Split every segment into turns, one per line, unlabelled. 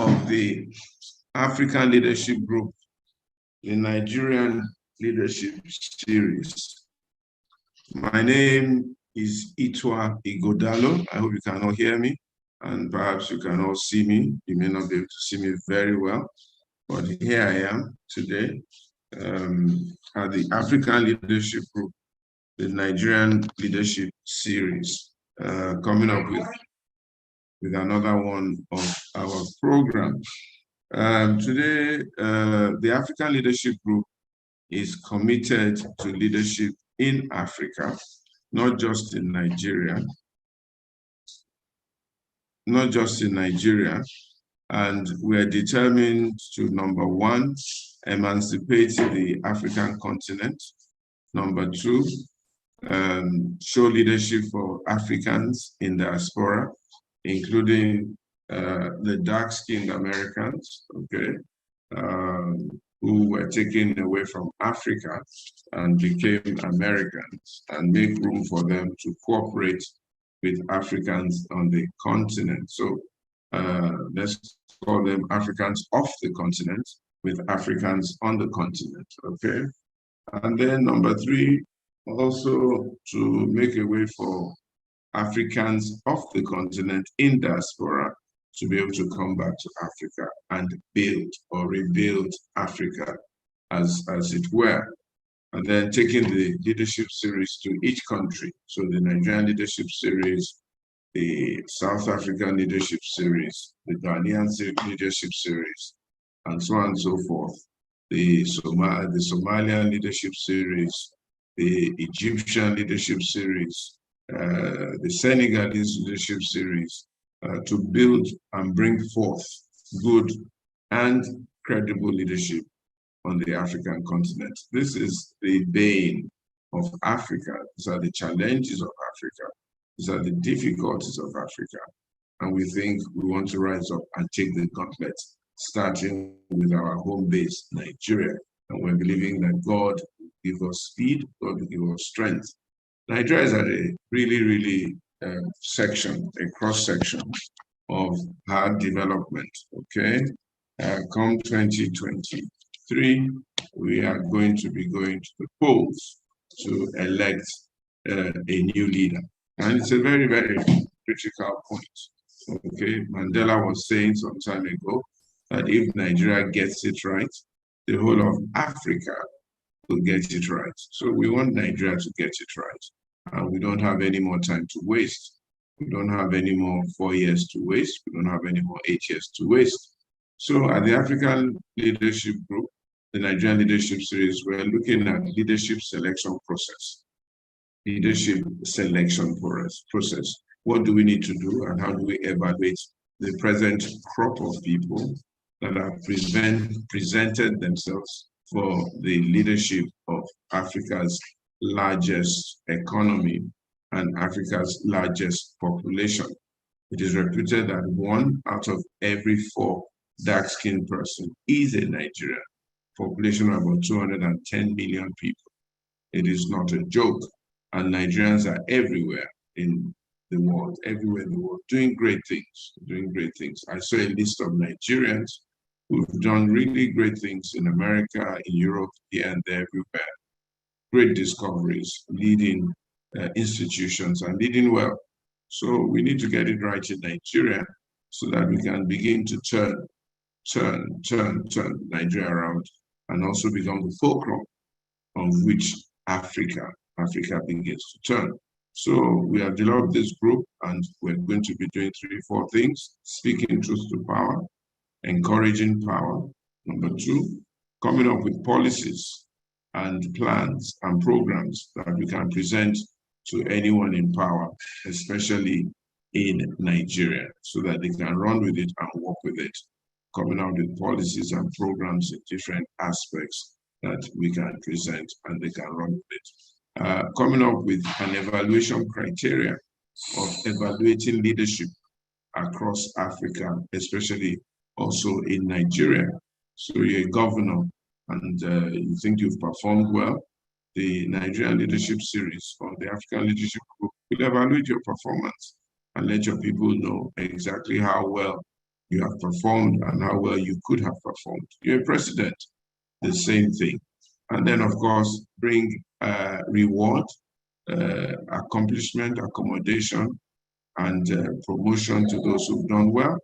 of the African Leadership Group, the Nigerian Leadership Series. My name is Ighodalo. I hope you can all hear me, and perhaps you can all see me. You may not be able to see me very well, but here I am today at the African Leadership Group, the Nigerian Leadership Series, coming up with another one of our program. Today, the African Leadership Group is committed to leadership in Africa, not just in Nigeria, and we're determined to, number one, emancipate the African continent. Number two, show leadership for Africans in diaspora, including the dark-skinned Americans, okay, who were taken away from Africa and became Americans, and make room for them to cooperate with Africans on the continent. So let's call them Africans off the continent with Africans on the continent, okay? And then number three, also to make a way for Africans off the continent in diaspora to be able to come back to Africa and build or rebuild Africa as it were. And then taking the leadership series to each country. So the Nigerian leadership series, the South African leadership series, the Ghanaian leadership series, and so on and so forth. The Somalian leadership series, the Egyptian leadership series, the Senegalese leadership series, to build and bring forth good and credible leadership on the African continent. This is the bane of Africa. These are the challenges of Africa. These are the difficulties of Africa. And we think we want to rise up and take the gauntlet, starting with our home base, Nigeria. And we're believing that God will give us speed, God will give us strength. Nigeria is at a really a cross-section of hard development, okay? Come 2023, we are going to be going to the polls to elect a new leader. And it's a very critical point, okay? Mandela was saying some time ago that if Nigeria gets it right, the whole of Africa will get it right. So we want Nigeria to get it right. And we don't have any more time to waste. We don't have any more 4 years to waste. We don't have any more 8 years to waste. So at the African Leadership Group, the Nigerian Leadership Series, we're looking at leadership selection process. Leadership selection process. What do we need to do, and how do we evaluate the present crop of people that have presented themselves for the leadership of Africa's largest economy and Africa's largest population? It is reputed that 1 out of every 4 dark-skinned person is a Nigerian, population of about 210 million people. It is not a joke, and Nigerians are everywhere in the world, doing great things, I saw a list of Nigerians who've done really great things in America, in Europe, here and there, everywhere. Great discoveries, leading institutions, and leading well. So we need to get it right in Nigeria so that we can begin to turn Nigeria around and also become the fulcrum on which Africa begins to turn. So we have developed this group, and we're going to be doing 3 or 4 things: speaking truth to power, encouraging power. Number 2, coming up with policies and plans and programs that we can present to anyone in power, especially in Nigeria, so that they can run with it and work with it. Coming out with policies and programs in different aspects that we can present and they can run with it. Coming up with an evaluation criteria of evaluating leadership across Africa, especially also in Nigeria. So you're a governor and you think you've performed well, the Nigerian Leadership Series or the African Leadership Group will evaluate your performance and let your people know exactly how well you have performed and how well you could have performed. You're a president, the same thing. And then, of course, bring reward, accomplishment, accommodation, and promotion to those who've done well,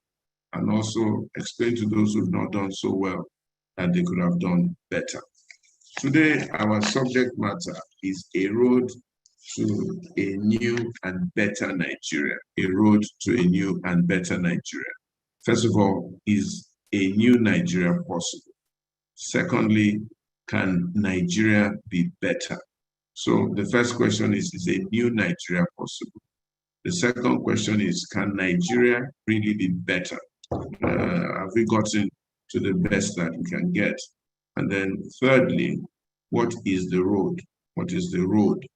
and also explain to those who've not done so well that they could have done better. Today, our subject matter is a road to a new and better Nigeria. A road to a new and better Nigeria. First of all, is a new Nigeria possible? Secondly, can Nigeria be better? So the first question is a new Nigeria possible? The second question is, can Nigeria really be better? Have we gotten to the best that we can get? And then thirdly, what is the road? What is the road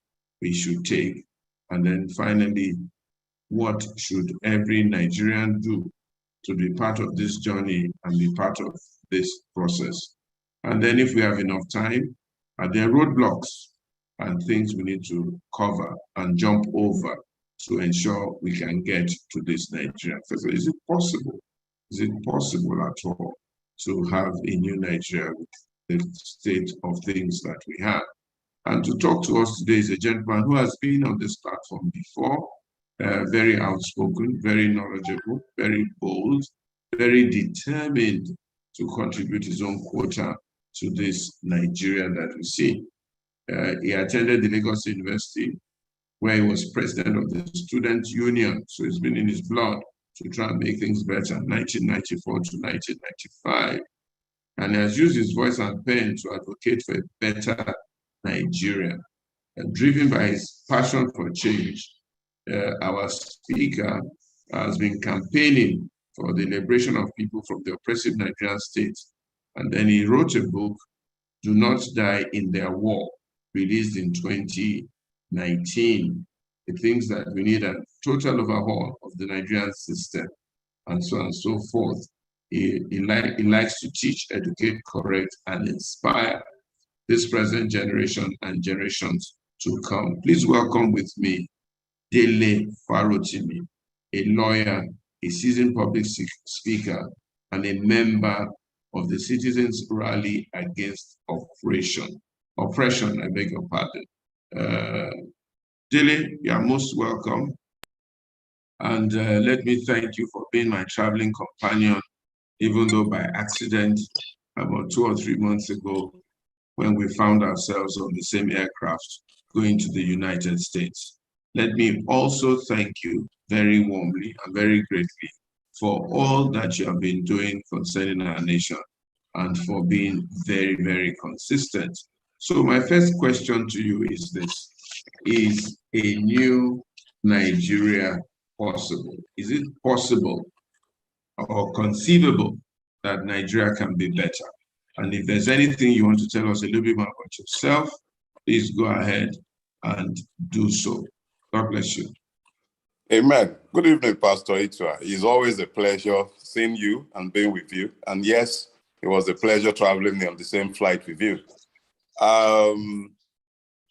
we should take? And then finally, what should every Nigerian do to be part of this journey and be part of this process? And then if we have enough time, are there roadblocks and things we need to cover and jump over to ensure we can get to this Nigeria? First, is it possible? Is it possible at all to have a new Nigeria with the state of things that we have? And to talk to us today is a gentleman who has been on this platform before, very outspoken, very knowledgeable, very bold, very determined to contribute his own quota to this Nigeria that we see. He attended the Lagos University, where he was president of the student union. So it's been in his blood to try and make things better, 1994 to 1995. And he has used his voice and pen to advocate for a better Nigeria. Driven by his passion for change, our speaker has been campaigning for the liberation of people from the oppressive Nigerian state. And then he wrote a book, Do Not Die in Their War, released in 2019. He thinks that we need a total overhaul of the Nigerian system, and so on and so forth. He likes to teach, educate, correct, and inspire this present generation and generations to come. Please welcome with me Dele farotimi, a lawyer, a seasoned public speaker, and a member of the Citizens Rally Against Oppression, I beg your pardon. Dele, you are most welcome. And let me thank you for being my traveling companion, even though by accident, about 2 or 3 months ago, when we found ourselves on the same aircraft going to the United States. Let me also thank you very warmly and very greatly for all that you have been doing concerning our nation and for being very, very consistent. So my first question to you is this: is a new Nigeria possible? Is it possible or conceivable that Nigeria can be better? And if there's anything you want to tell us a little bit more about yourself, please go ahead and do so. God bless you.
Amen. Good evening, Pastor Itua. It's always a pleasure seeing you and being with you. And yes, it was a pleasure traveling on the same flight with you.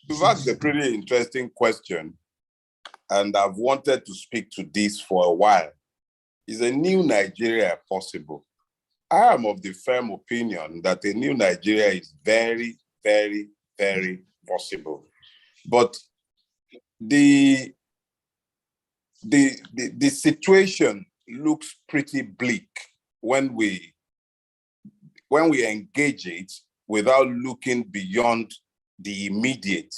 You've asked a pretty interesting question, and I've wanted to speak to this for a while. Is a new Nigeria possible? I am of the firm opinion that a new Nigeria is very, very, very possible. But the situation looks pretty bleak when we engage it without looking beyond the immediate.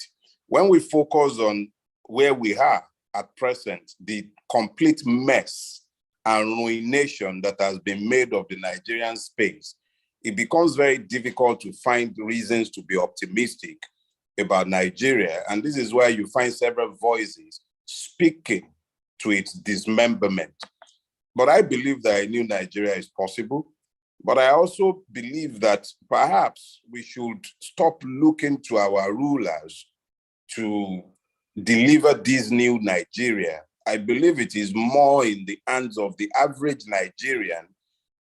When we focus on where we are at present, the complete mess and ruination that has been made of the Nigerian space, it becomes very difficult to find reasons to be optimistic about Nigeria. And this is why you find several voices speaking to its dismemberment. But I believe that a new Nigeria is possible. But I also believe that perhaps we should stop looking to our rulers to deliver this new Nigeria. I believe it is more in the hands of the average Nigerian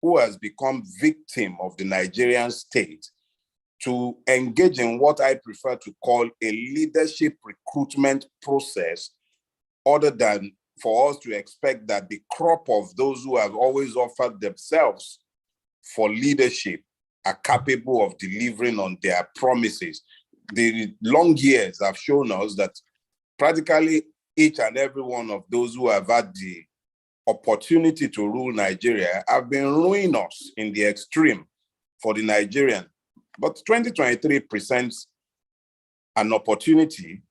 who has become victim of the Nigerian state to engage in what I prefer to call a leadership recruitment process other than for us to expect that the crop of those who have always offered themselves for leadership are capable of delivering on their promises. The long years have shown us that practically each and every one of those who have had the opportunity to rule Nigeria have been ruining us in the extreme for the Nigerian. But 2023 presents an opportunity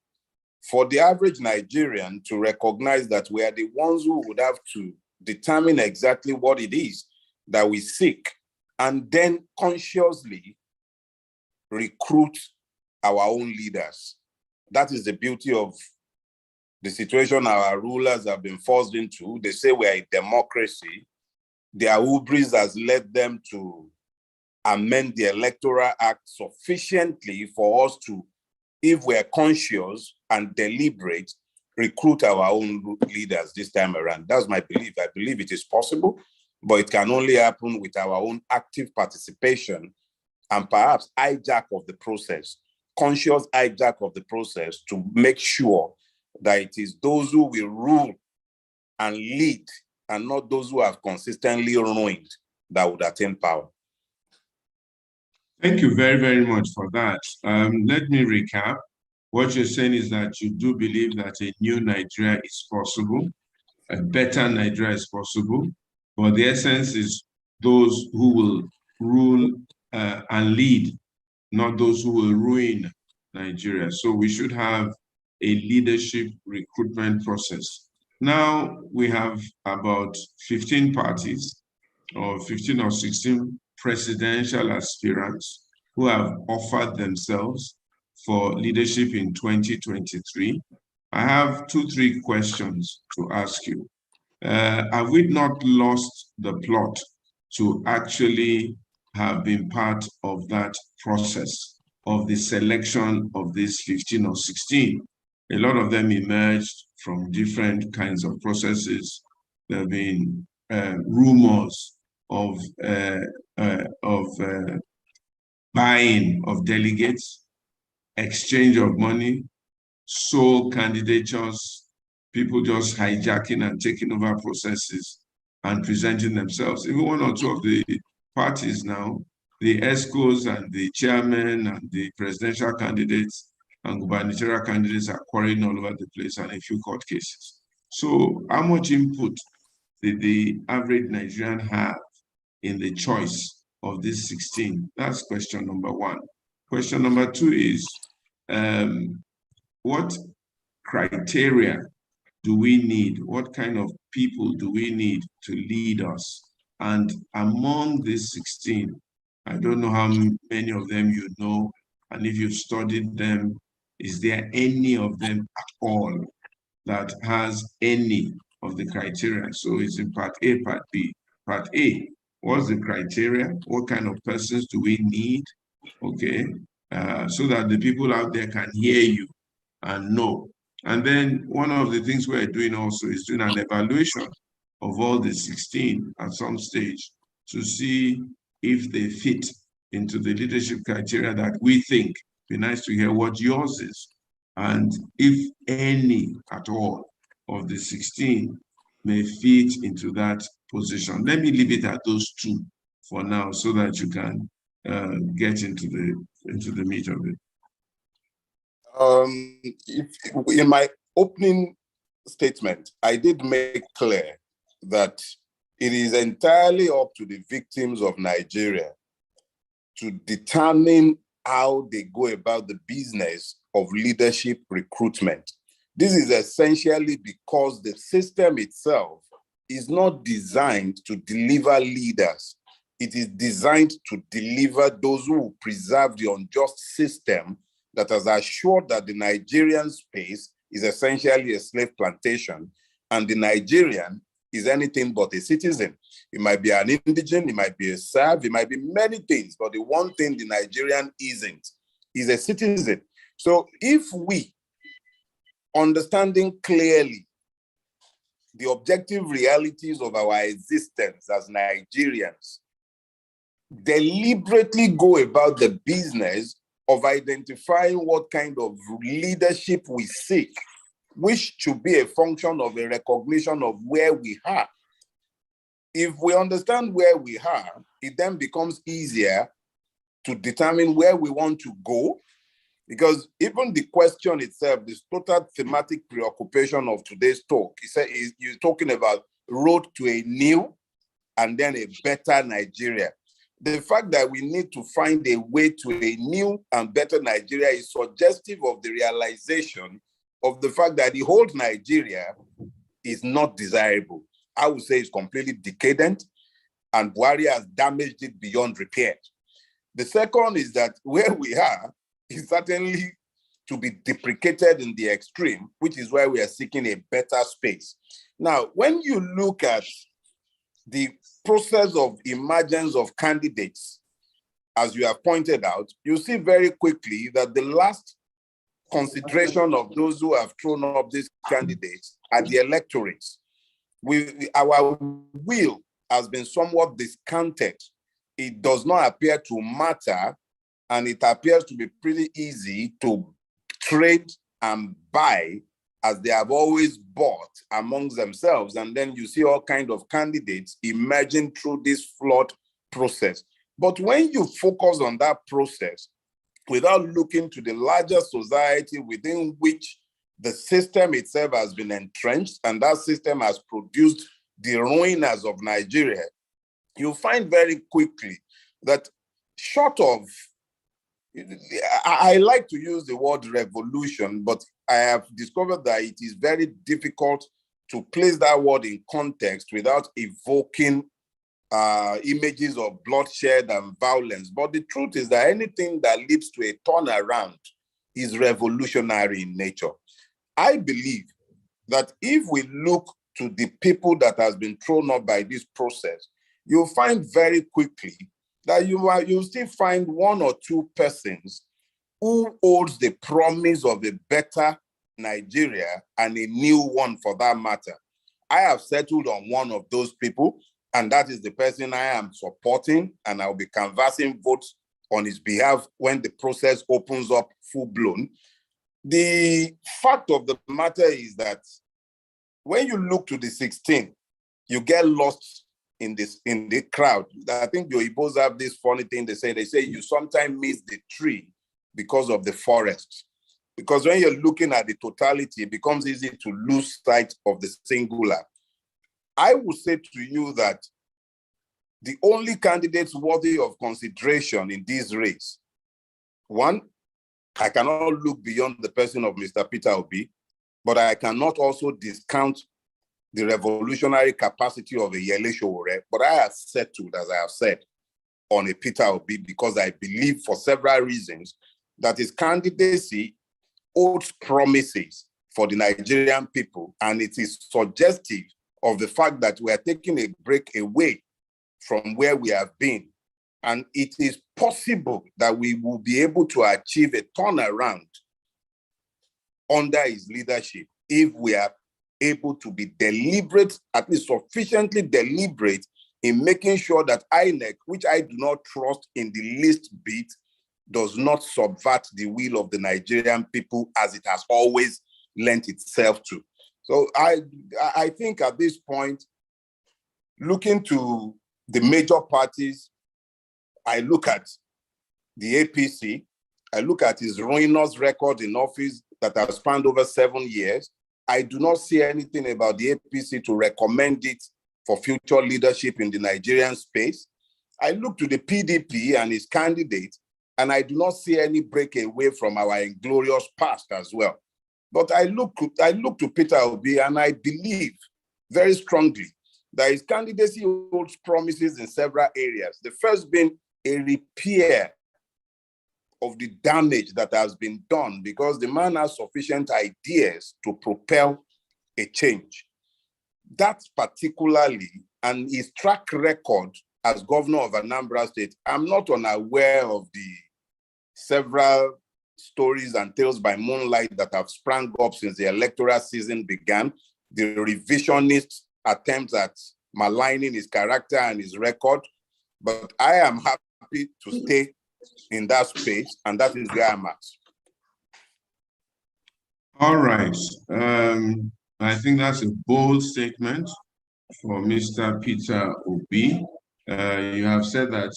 for the average Nigerian to recognize that we are the ones who would have to determine exactly what it is that we seek, and then consciously recruit our own leaders. That is the beauty of the situation our rulers have been forced into. They say we are a democracy. Their hubris has led them to amend the Electoral Act sufficiently for us to, if we're conscious and deliberate, recruit our own leaders this time around. That's my belief. I believe it is possible, but it can only happen with our own active participation and perhaps hijack of the process, conscious hijack of the process, to make sure that it is those who will rule and lead and not those who have consistently ruined that would attain power.
Thank you very, very much for that. Let me recap. What you're saying is that you do believe that a new Nigeria is possible, a better Nigeria is possible, but the essence is those who will rule and lead, not those who will ruin Nigeria. So we should have a leadership recruitment process. Now we have about 15 parties, or 15 or 16 presidential aspirants who have offered themselves for leadership in 2023. I have 2-3 questions to ask you. Have we not lost the plot to actually have been part of that process of the selection of these 15 or 16? A lot of them emerged from different kinds of processes. There have been rumors of buying of delegates, exchange of money, sole candidatures, people just hijacking and taking over processes and presenting themselves. Even 1 or 2 of the parties now, the ESCOs and the chairman and the presidential candidates and gubernatorial candidates are quarreling all over the place, and a few court cases. So how much input did the average Nigerian have in the choice of these 16? That's question number 1. Question number 2 is, what criteria do we need? What kind of people do we need to lead us? And among these 16, I don't know how many of them you know, and if you've studied them, is there any of them at all that has any of the criteria? So it's in part A, part B. Part A, what's the criteria? What kind of persons do we need? Okay, so that the people out there can hear you and know. And then one of the things we're doing also is doing an evaluation of all the 16 at some stage to see if they fit into the leadership criteria that we think. Be nice to hear what yours is. And if any at all of the 16 may fit into that position. Let me leave it at those 2 for now so that you can get into the meat of it.
In my opening statement, I did make clear that it is entirely up to the victims of Nigeria to determine how they go about the business of leadership recruitment. This is essentially because the system itself is not designed to deliver leaders. It is designed to deliver those who preserve the unjust system that has assured that the Nigerian space is essentially a slave plantation, and the Nigerian is anything but a citizen. It might be an indigent, it might be a serf, it might be many things, but the one thing the Nigerian isn't is a citizen. So if we, understanding clearly the objective realities of our existence as Nigerians, deliberately go about the business of identifying what kind of leadership we seek, which should be a function of a recognition of where we are. If we understand where we are, it then becomes easier to determine where we want to go, because even the question itself, this total thematic preoccupation of today's talk, you're talking about road to a new and then a better Nigeria. The fact that we need to find a way to a new and better Nigeria is suggestive of the realization of the fact that the whole Nigeria is not desirable. I would say it's completely decadent, and Buhari has damaged it beyond repair. The second is that where we are is certainly to be deprecated in the extreme, which is why we are seeking a better space. Now, when you look at the process of emergence of candidates, as you have pointed out, you see very quickly that the last consideration of those who have thrown up these candidates are the electorates. Our will has been somewhat discounted. It does not appear to matter, and it appears to be pretty easy to trade and buy, as they have always bought amongst themselves. And then you see all kinds of candidates emerging through this flawed process. But when you focus on that process without looking to the larger society within which the system itself has been entrenched, and that system has produced the ruiners of Nigeria, you find very quickly that short of, I like to use the word revolution, but I have discovered that it is very difficult to place that word in context without evoking images of bloodshed and violence. But the truth is that anything that leads to a turnaround is revolutionary in nature. I believe that if we look to the people that has been thrown up by this process, you'll find very quickly that you'll still find one or two persons who holds the promise of a better Nigeria and a new one for that matter. I have settled on one of those people, and that is the person I am supporting, and I'll be canvassing votes on his behalf when the process opens up full-blown. The fact of the matter is that when you look to the 16, you get lost in the crowd. I think the Oibos have this funny thing they say you sometimes miss the tree because of the forest. Because when you're looking at the totality, it becomes easy to lose sight of the singular. I would say to you that the only candidates worthy of consideration in this race, one, I cannot look beyond the person of Mr. Peter Obi, but I cannot also discount the revolutionary capacity of a Yele Sowore. But I have settled, as I have said, on a Peter Obi because I believe for several reasons that his candidacy holds promises for the Nigerian people, and it is suggestive of the fact that we are taking a break away from where we have been. And it is possible that we will be able to achieve a turnaround under his leadership if we are able to be deliberate, at least sufficiently deliberate, in making sure that INEC, which I do not trust in the least bit, does not subvert the will of the Nigerian people as it has always lent itself to. So I think at this point, looking to the major parties, I look at the APC, I look at his ruinous record in office that has spanned over 7 years. I do not see anything about the APC to recommend it for future leadership in the Nigerian space. I look to the PDP and his candidate, and I do not see any breakaway from our inglorious past as well. But I look to Peter Obi, and I believe very strongly that his candidacy holds promises in several areas. The first being a repair of the damage that has been done, because the man has sufficient ideas to propel a change. That particularly, and his track record as governor of Anambra State, I'm not unaware of the several stories and tales by moonlight that have sprung up since the electoral season began, the revisionist attempts at maligning his character and his record. But I am happy to stay in that space, and that is where I'm at.
All right. I think that's a bold statement for Mr. Peter Obi. You have said that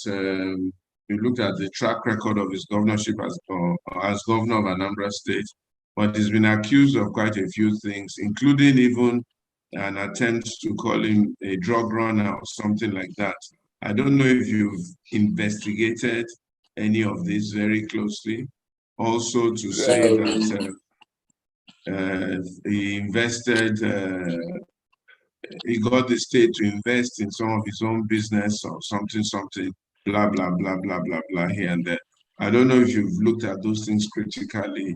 you looked at the track record of his governorship as governor of Anambra State, but he's been accused of quite a few things, including even an attempt to call him a drug runner or something like that. I don't know if you've investigated any of this very closely. Also to say that he invested he got the state to invest in some of his own business or something, blah, blah, blah, blah, blah, blah, here and there. I don't know if you've looked at those things critically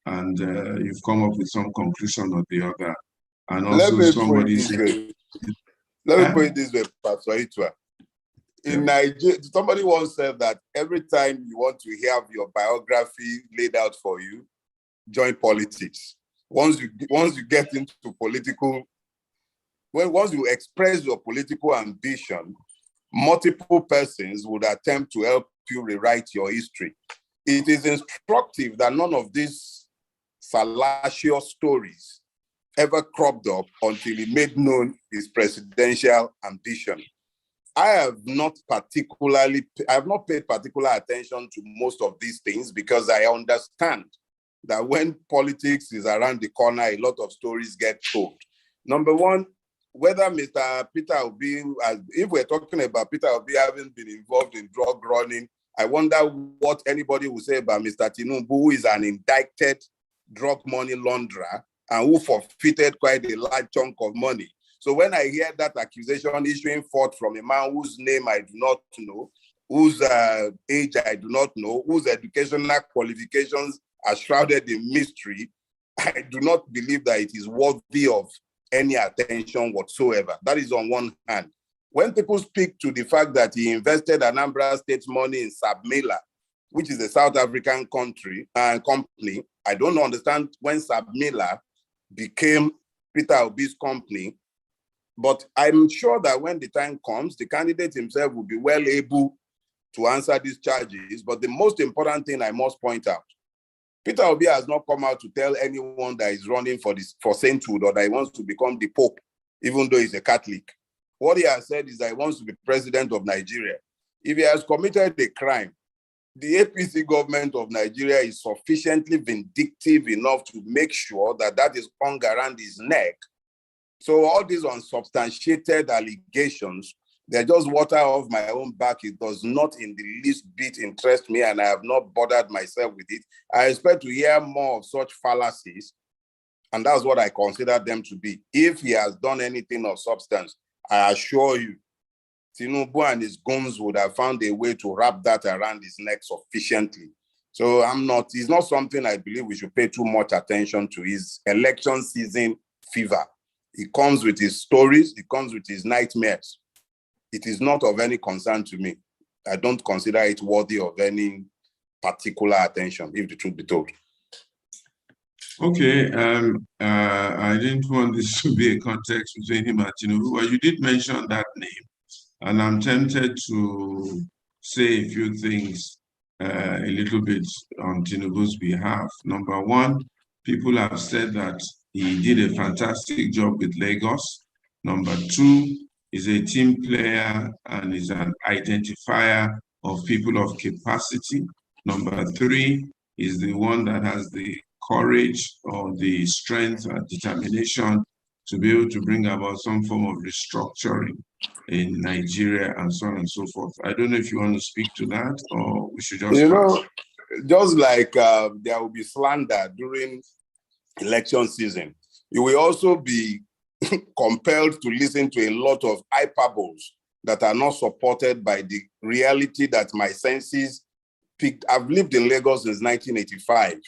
and you've come up with some conclusion or the other. And
Let
also
me put it
somebody
this
said,
way. Let me put it this way, Pastor Itwa. In Nigeria, somebody once said that every time you want to have your biography laid out for you, join politics. Once you get into political, once you express your political ambition, multiple persons would attempt to help you rewrite your history. It is instructive that none of these fallacious stories ever cropped up until he made known his presidential ambition. I have not paid particular attention to most of these things because I understand that when politics is around the corner, a lot of stories get told. Number one, whether Mr. Peter Obi, if we're talking about Peter Obi having been involved in drug running, I wonder what anybody will say about Mr. Tinubu, who is an indicted drug money launderer and who forfeited quite a large chunk of money. So when I hear that accusation issuing forth from a man whose name I do not know, whose age I do not know, whose educational qualifications are shrouded in mystery, I do not believe that it is worthy of any attention whatsoever. That is on one hand. When people speak to the fact that he invested Anambra State's money in Sabmela, which is a South African company, I don't understand when Sabmela became Peter Obi's company, but I'm sure that when the time comes, the candidate himself will be well able to answer these charges. But the most important thing I must point out, Peter Obi has not come out to tell anyone that is running for sainthood or that he wants to become the Pope, even though he's a Catholic. What he has said is that he wants to be president of Nigeria. If he has committed a crime, the APC government of Nigeria is sufficiently vindictive enough to make sure that that is hung around his neck. So all these unsubstantiated allegations, they're just water off my own back. It does not in the least bit interest me, and I have not bothered myself with it. I expect to hear more of such fallacies, and that's what I consider them to be. If he has done anything of substance, I assure you, Tinubu and his goons would have found a way to wrap that around his neck sufficiently. So it's not something I believe we should pay too much attention to. His election season fever. It comes with his stories, it comes with his nightmares. It is not of any concern to me. I don't consider it worthy of any particular attention, if the truth be told.
Okay, I didn't want this to be a context between him and Tinubu, but you did mention that name, and I'm tempted to say a few things a little bit on Tinubu's behalf. Number one, people have said that he did a fantastic job with Lagos. Number two, he's a team player and is an identifier of people of capacity. Number three, is the one that has the courage or the strength and determination to be able to bring about some form of restructuring in Nigeria and so on and so forth. I don't know if you want to speak to that or we should just pass.
Just like there will be slander during election season, you will also be compelled to listen to a lot of hyperboles that are not supported by the reality that my senses picked. I've lived in Lagos since 1985.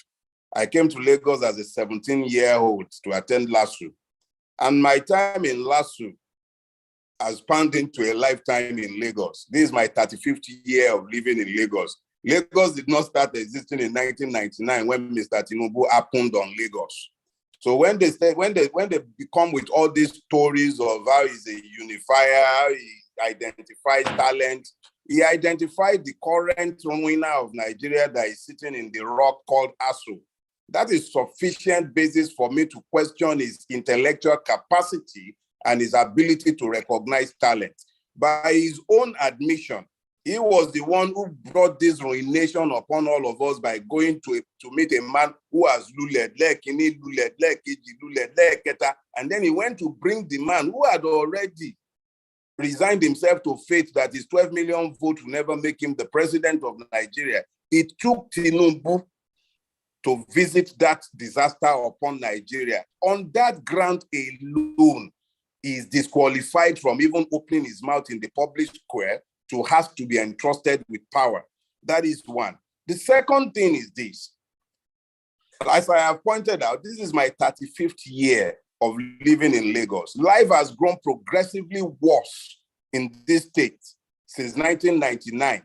I came to Lagos as a 17-year-old to attend LASU. And my time in LASU has spanned into a lifetime in Lagos. This is my 35th year of living in Lagos. Lagos did not start existing in 1999 when Mr. Tinubu happened on Lagos. So when they become with all these stories of how he's a unifier, how he identifies talent, he identified the current winner of Nigeria that is sitting in the rock called ASU. That is sufficient basis for me to question his intellectual capacity and his ability to recognize talent. By his own admission, he was the one who brought this ruination upon all of us by going to meet a man who has luled, and then he went to bring the man who had already resigned himself to fate that his 12 million vote will never make him the president of Nigeria. It took Tinubu to visit that disaster upon Nigeria. On that ground alone, he is disqualified from even opening his mouth in the public square to have to be entrusted with power. That is one. The second thing is this. As I have pointed out, this is my 35th year of living in Lagos. Life has grown progressively worse in this state since 1999.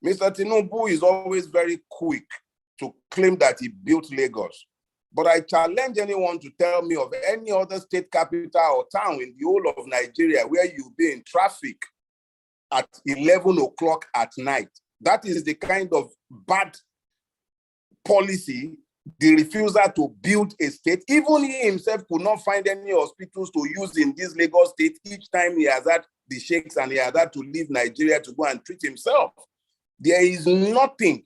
Mr. Tinubu is always very quick to claim that he built Lagos. But I challenge anyone to tell me of any other state capital or town in the whole of Nigeria where you'll be in traffic at 11 o'clock at night. That is the kind of bad policy, the refusal to build a state. Even he himself could not find any hospitals to use in this Lagos state each time he has had the shakes and he has had to leave Nigeria to go and treat himself. There is nothing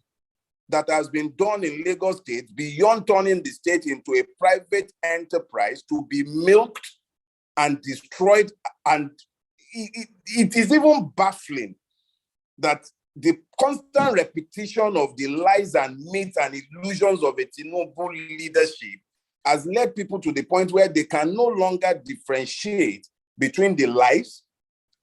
that has been done in Lagos State beyond turning the state into a private enterprise to be milked and destroyed. And it is even baffling that the constant repetition of the lies and myths and illusions of a Tinubu leadership has led people to the point where they can no longer differentiate between the lies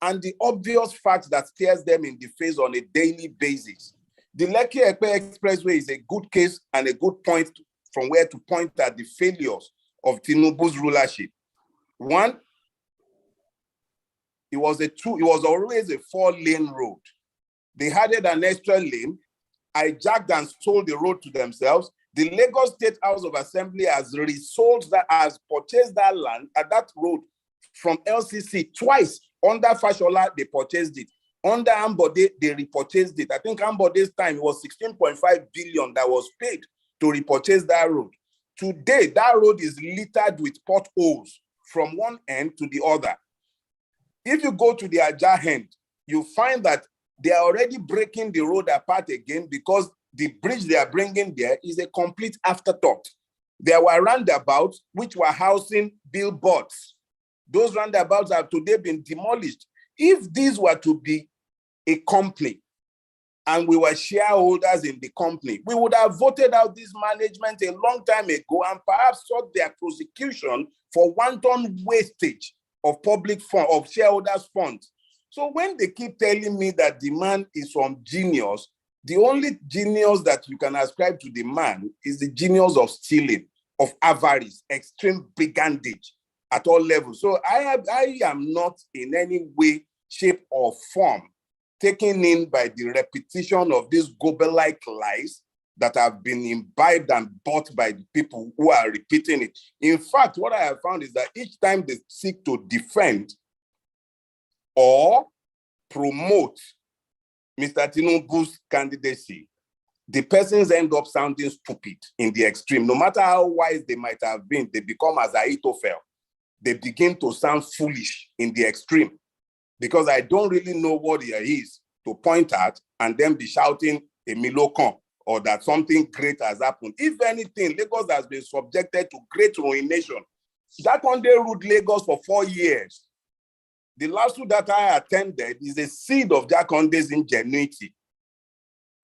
and the obvious facts that stares them in the face on a daily basis. The Lekki-Epe Expressway is a good case and a good point from where to point at the failures of Tinubu's rulership. One, it was always a 4-lane road. They added an extra lane, hijacked and sold the road to themselves. The Lagos State House of Assembly has purchased that land at that road from LCC twice. Under Fashola, they purchased it. Under Ambode, they repurchased it. I think Ambode's time, it was 16.5 billion that was paid to repurchase that road. Today, that road is littered with potholes from one end to the other. If you go to the Ajah end, you find that they are already breaking the road apart again because the bridge they are bringing there is a complete afterthought. There were roundabouts which were housing billboards. Those roundabouts have today been demolished. If these were to be a company and we were shareholders in the company, we would have voted out this management a long time ago and perhaps sought their prosecution for wanton wastage of public fund, of shareholders' funds. So when they keep telling me that the man is some genius, the only genius that you can ascribe to the man is the genius of stealing, of avarice, extreme brigandage at all levels. So I am not in any way, shape, or form taken in by the repetition of these Goebbels-like lies that have been imbibed and bought by the people who are repeating it. In fact, what I have found is that each time they seek to defend or promote Mr. Tinubu's candidacy, the persons end up sounding stupid in the extreme. No matter how wise they might have been, they become as Ahithophel. They begin to sound foolish in the extreme because I don't really know what there is to point at and then be shouting a Milocon or that something great has happened. If anything, Lagos has been subjected to great ruination. Jakonde ruled Lagos for 4 years. The lawsuit that I attended is a seed of Jakonde's ingenuity.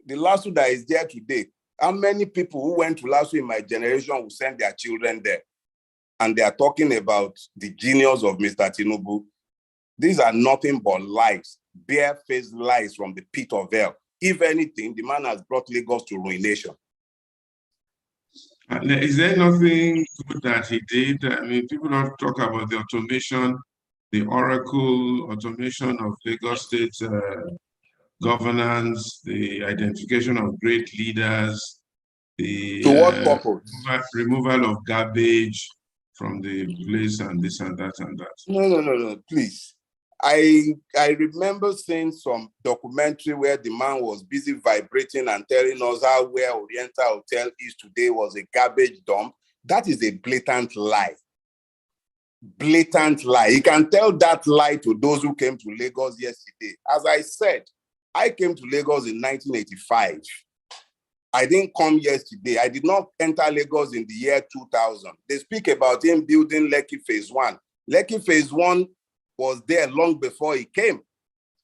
The lawsuit that is there today, how many people who went to lawsuit in my generation will send their children there? And they are talking about the genius of Mr. Tinubu. These are nothing but lies, bare-faced lies from the pit of hell. If anything, the man has brought Lagos to ruination.
Is there nothing good that he did? I mean, people don't talk about the automation, the Oracle automation of Lagos State governance, the identification of great leaders, the
To what purpose?
removal of garbage from the place and this and that and that.
No, please. I remember seeing some documentary where the man was busy vibrating and telling us how where Oriental Hotel is today was a garbage dump. That is a blatant lie. Blatant lie. You can tell that lie to those who came to Lagos yesterday. As I said, I came to Lagos in 1985. I didn't come yesterday. I did not enter Lagos in the year 2000. They speak about him building Lekki Phase 1. Lekki Phase 1 was there long before he came.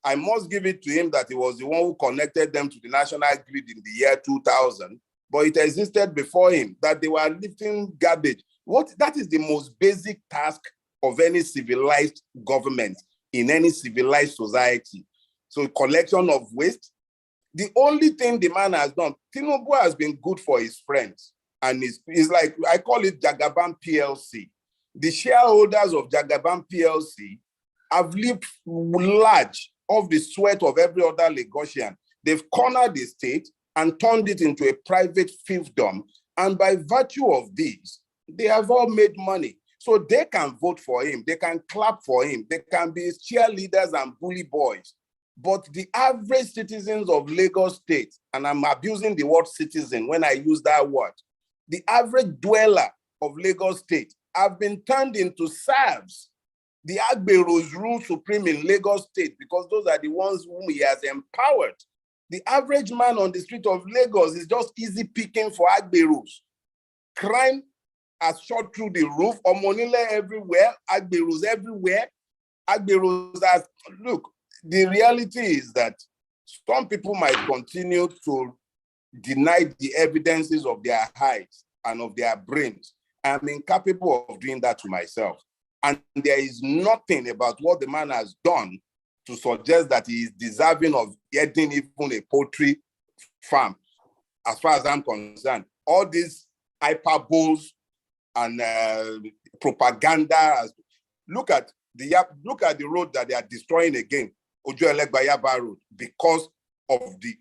I must give it to him that he was the one who connected them to the national grid in the year 2000, but it existed before him, that they were lifting garbage. That is the most basic task of any civilized government in any civilized society. So collection of waste. The only thing the man has done, Tinubu has been good for his friends. And it's like, I call it Jagaban PLC. The shareholders of Jagaban PLC have lived large of the sweat of every other Lagosian. They've cornered the state and turned it into a private fiefdom. And by virtue of this, they have all made money. So they can vote for him. They can clap for him. They can be cheerleaders and bully boys. But the average citizens of Lagos State, and I'm abusing the word citizen when I use that word, the average dweller of Lagos State have been turned into serfs. The Agberos rule supreme in Lagos State because those are the ones whom he has empowered. The average man on the street of Lagos is just easy picking for Agberos. Crime has shot through the roof, Omonile everywhere, Agberos everywhere. Agberos has, look, the reality is that some people might continue to deny the evidences of their eyes and of their brains. I'm incapable of doing that to myself. And there is nothing about what the man has done to suggest that he is deserving of getting even a poultry farm, as far as I'm concerned. All these hyperboles and propaganda. Look at the road that they are destroying again, Ojo-Elegbajaba Road, because of the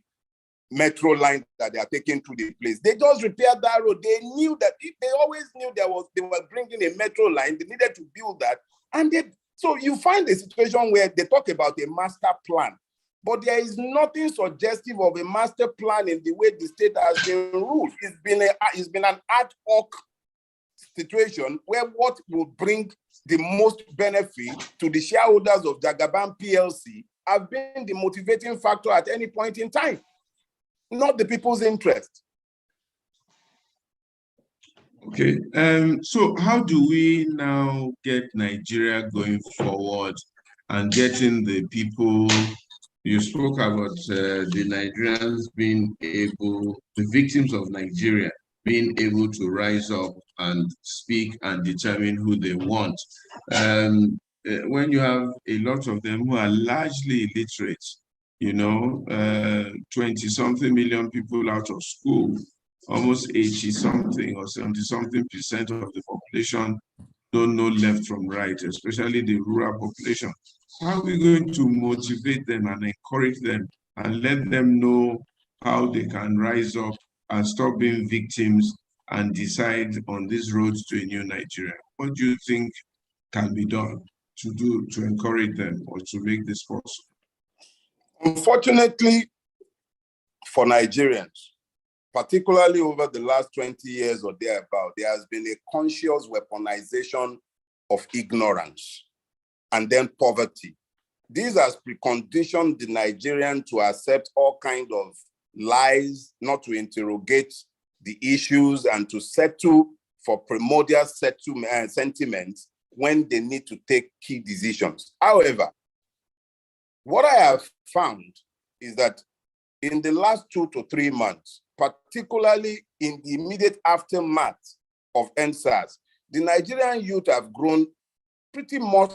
metro line that they are taking to the place. They just repaired that road. They knew that they always knew they were bringing a metro line. They needed to build that. And so you find a situation where they talk about a master plan, but there is nothing suggestive of a master plan in the way the state has been ruled. It's been an ad hoc situation where what will bring the most benefit to the shareholders of Jagaban PLC have been the motivating factor at any point in time, not the people's interest.
Okay, so how do we now get Nigeria going forward and getting the people? You spoke about the Nigerians being able, the victims of Nigeria being able to rise up and speak and determine who they want. When you have a lot of them who are largely illiterate, 20-something million people out of school, almost 80-something or 70-something% of the population don't know left from right, especially the rural population. How are we going to motivate them and encourage them and let them know how they can rise up and stop being victims and decide on these roads to a new Nigeria? What do you think can be done to encourage them or to make this possible?
Unfortunately for Nigerians, particularly over the last 20 years or thereabout, there has been a conscious weaponization of ignorance and then poverty. This has preconditioned the Nigerian to accept all kinds of lies, not to interrogate the issues, and to settle for primordial sentiments when they need to take key decisions. However, what I have found is that in the last 2 to 3 months, particularly in the immediate aftermath of EndSARS, the Nigerian youth have grown pretty much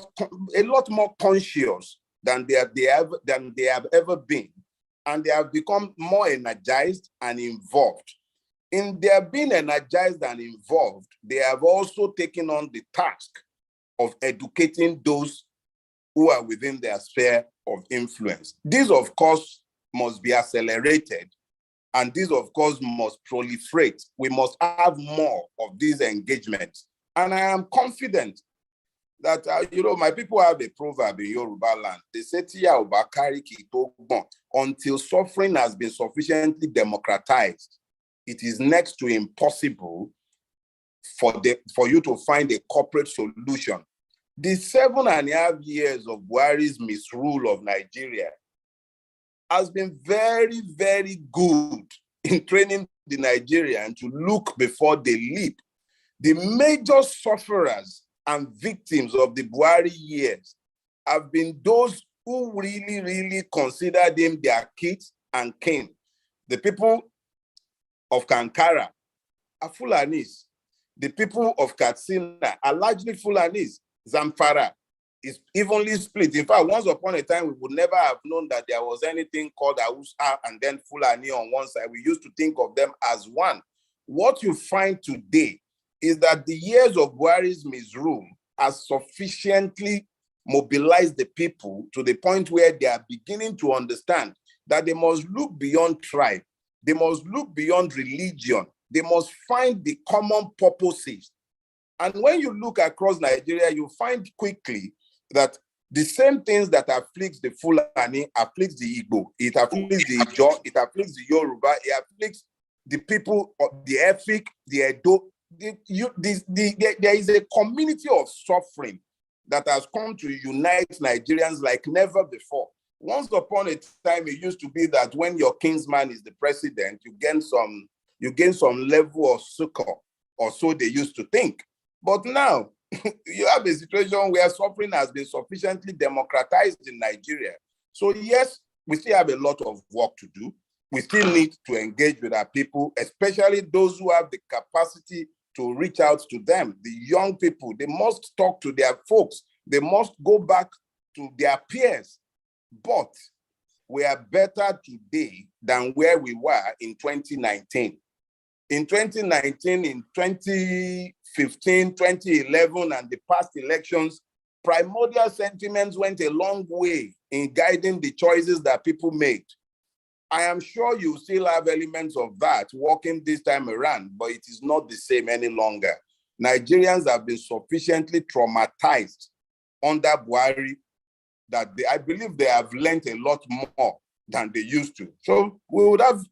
a lot more conscious than they have ever been, and they have become more energized and involved. In their being energized and involved, they have also taken on the task of educating those who are within their sphere of influence. This, of course, must be accelerated, and this, of course, must proliferate. We must have more of these engagements. And I am confident that, my people have a proverb in Yoruba land. They say, "Tiya oba kari ki to gbon." Until suffering has been sufficiently democratized, it is next to impossible for you to find a corporate solution. The 7.5 years of Buhari's misrule of Nigeria has been very, very good in training the Nigerian to look before they leap. The major sufferers and victims of the Buhari years have been those who really, really considered him their kith and kin. The people of Kankara are Fulanis. The people of Katsina are largely Fulanis. Zamfara is evenly split. In fact, once upon a time, we would never have known that there was anything called Hausa and then Fulani on one side. We used to think of them as one. What you find today is that the years of Buhari's misrule has sufficiently mobilized the people to the point where they are beginning to understand that they must look beyond tribe. They must look beyond religion. They must find the common purposes. And when you look across Nigeria, you find quickly that the same things that afflicts the Fulani afflicts the Igbo. It afflicts the Ijaw, it afflicts the Yoruba, it afflicts the people of the Efik, the Edo. There is a community of suffering that has come to unite Nigerians like never before. Once upon a time, it used to be that when your kinsman is the president, you gain some level of succor, or so they used to think. But now, you have a situation where suffering has been sufficiently democratized in Nigeria. So yes, we still have a lot of work to do. We still need to engage with our people, especially those who have the capacity to reach out to them. The young people, they must talk to their folks. They must go back to their peers. But we are better today than where we were in 2019. In 2019, in 2015, 2011, and the past elections, primordial sentiments went a long way in guiding the choices that people made. I am sure you still have elements of that working this time around, but it is not the same any longer. Nigerians have been sufficiently traumatized under Buhari that I believe they have learned a lot more than they used to. So we would have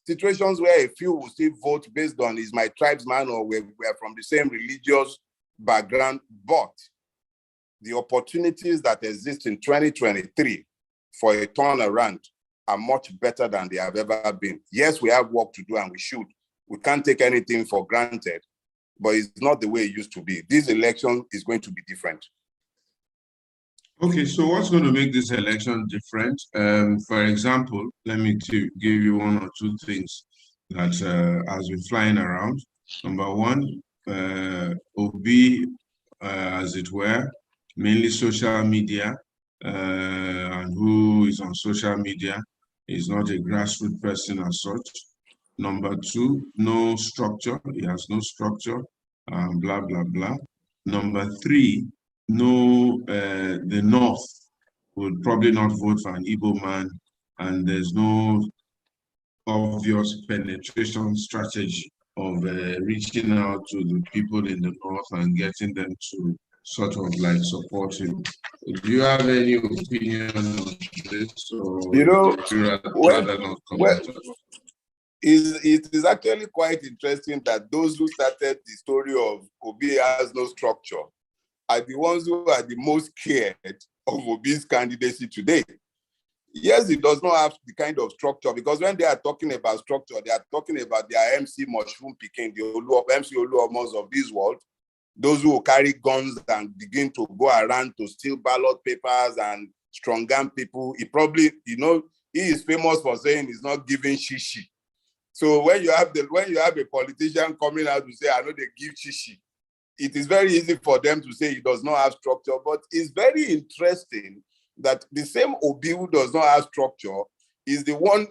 situations where a few will still vote based on is my tribesman or we're from the same religious background, but the opportunities that exist in 2023 for a turnaround are much better than they have ever been. Yes, we have work to do and we should. We can't take anything for granted, but it's not the way it used to be. This election is going to be different.
Okay, so what's going to make this election different? For example, let me give you one or two things that has been flying around. Number one, Obi, as it were, mainly social media, and who is on social media is not a grassroots person as such. Number two, no structure. He has no structure, blah, blah, blah. Number three, no, the North would probably not vote for an Igbo man, and there's no obvious penetration strategy of reaching out to the people in the North and getting them to sort of like support him. Do you have any opinion on this, or rather not comment on it?
It is actually quite interesting that those who started the story of Obi has no structure are the ones who are the most scared of Obi's candidacy today. Yes, it does not have the kind of structure, because when they are talking about structure, they are talking about their MC mushroom picking, the MC Oluomos of this world, those who carry guns and begin to go around to steal ballot papers and strong-arm people. He probably, he is famous for saying he's not giving shishi. So when you have a politician coming out to say, I know they give shishi, it is very easy for them to say he does not have structure. But it's very interesting that the same Obi who does not have structure is the one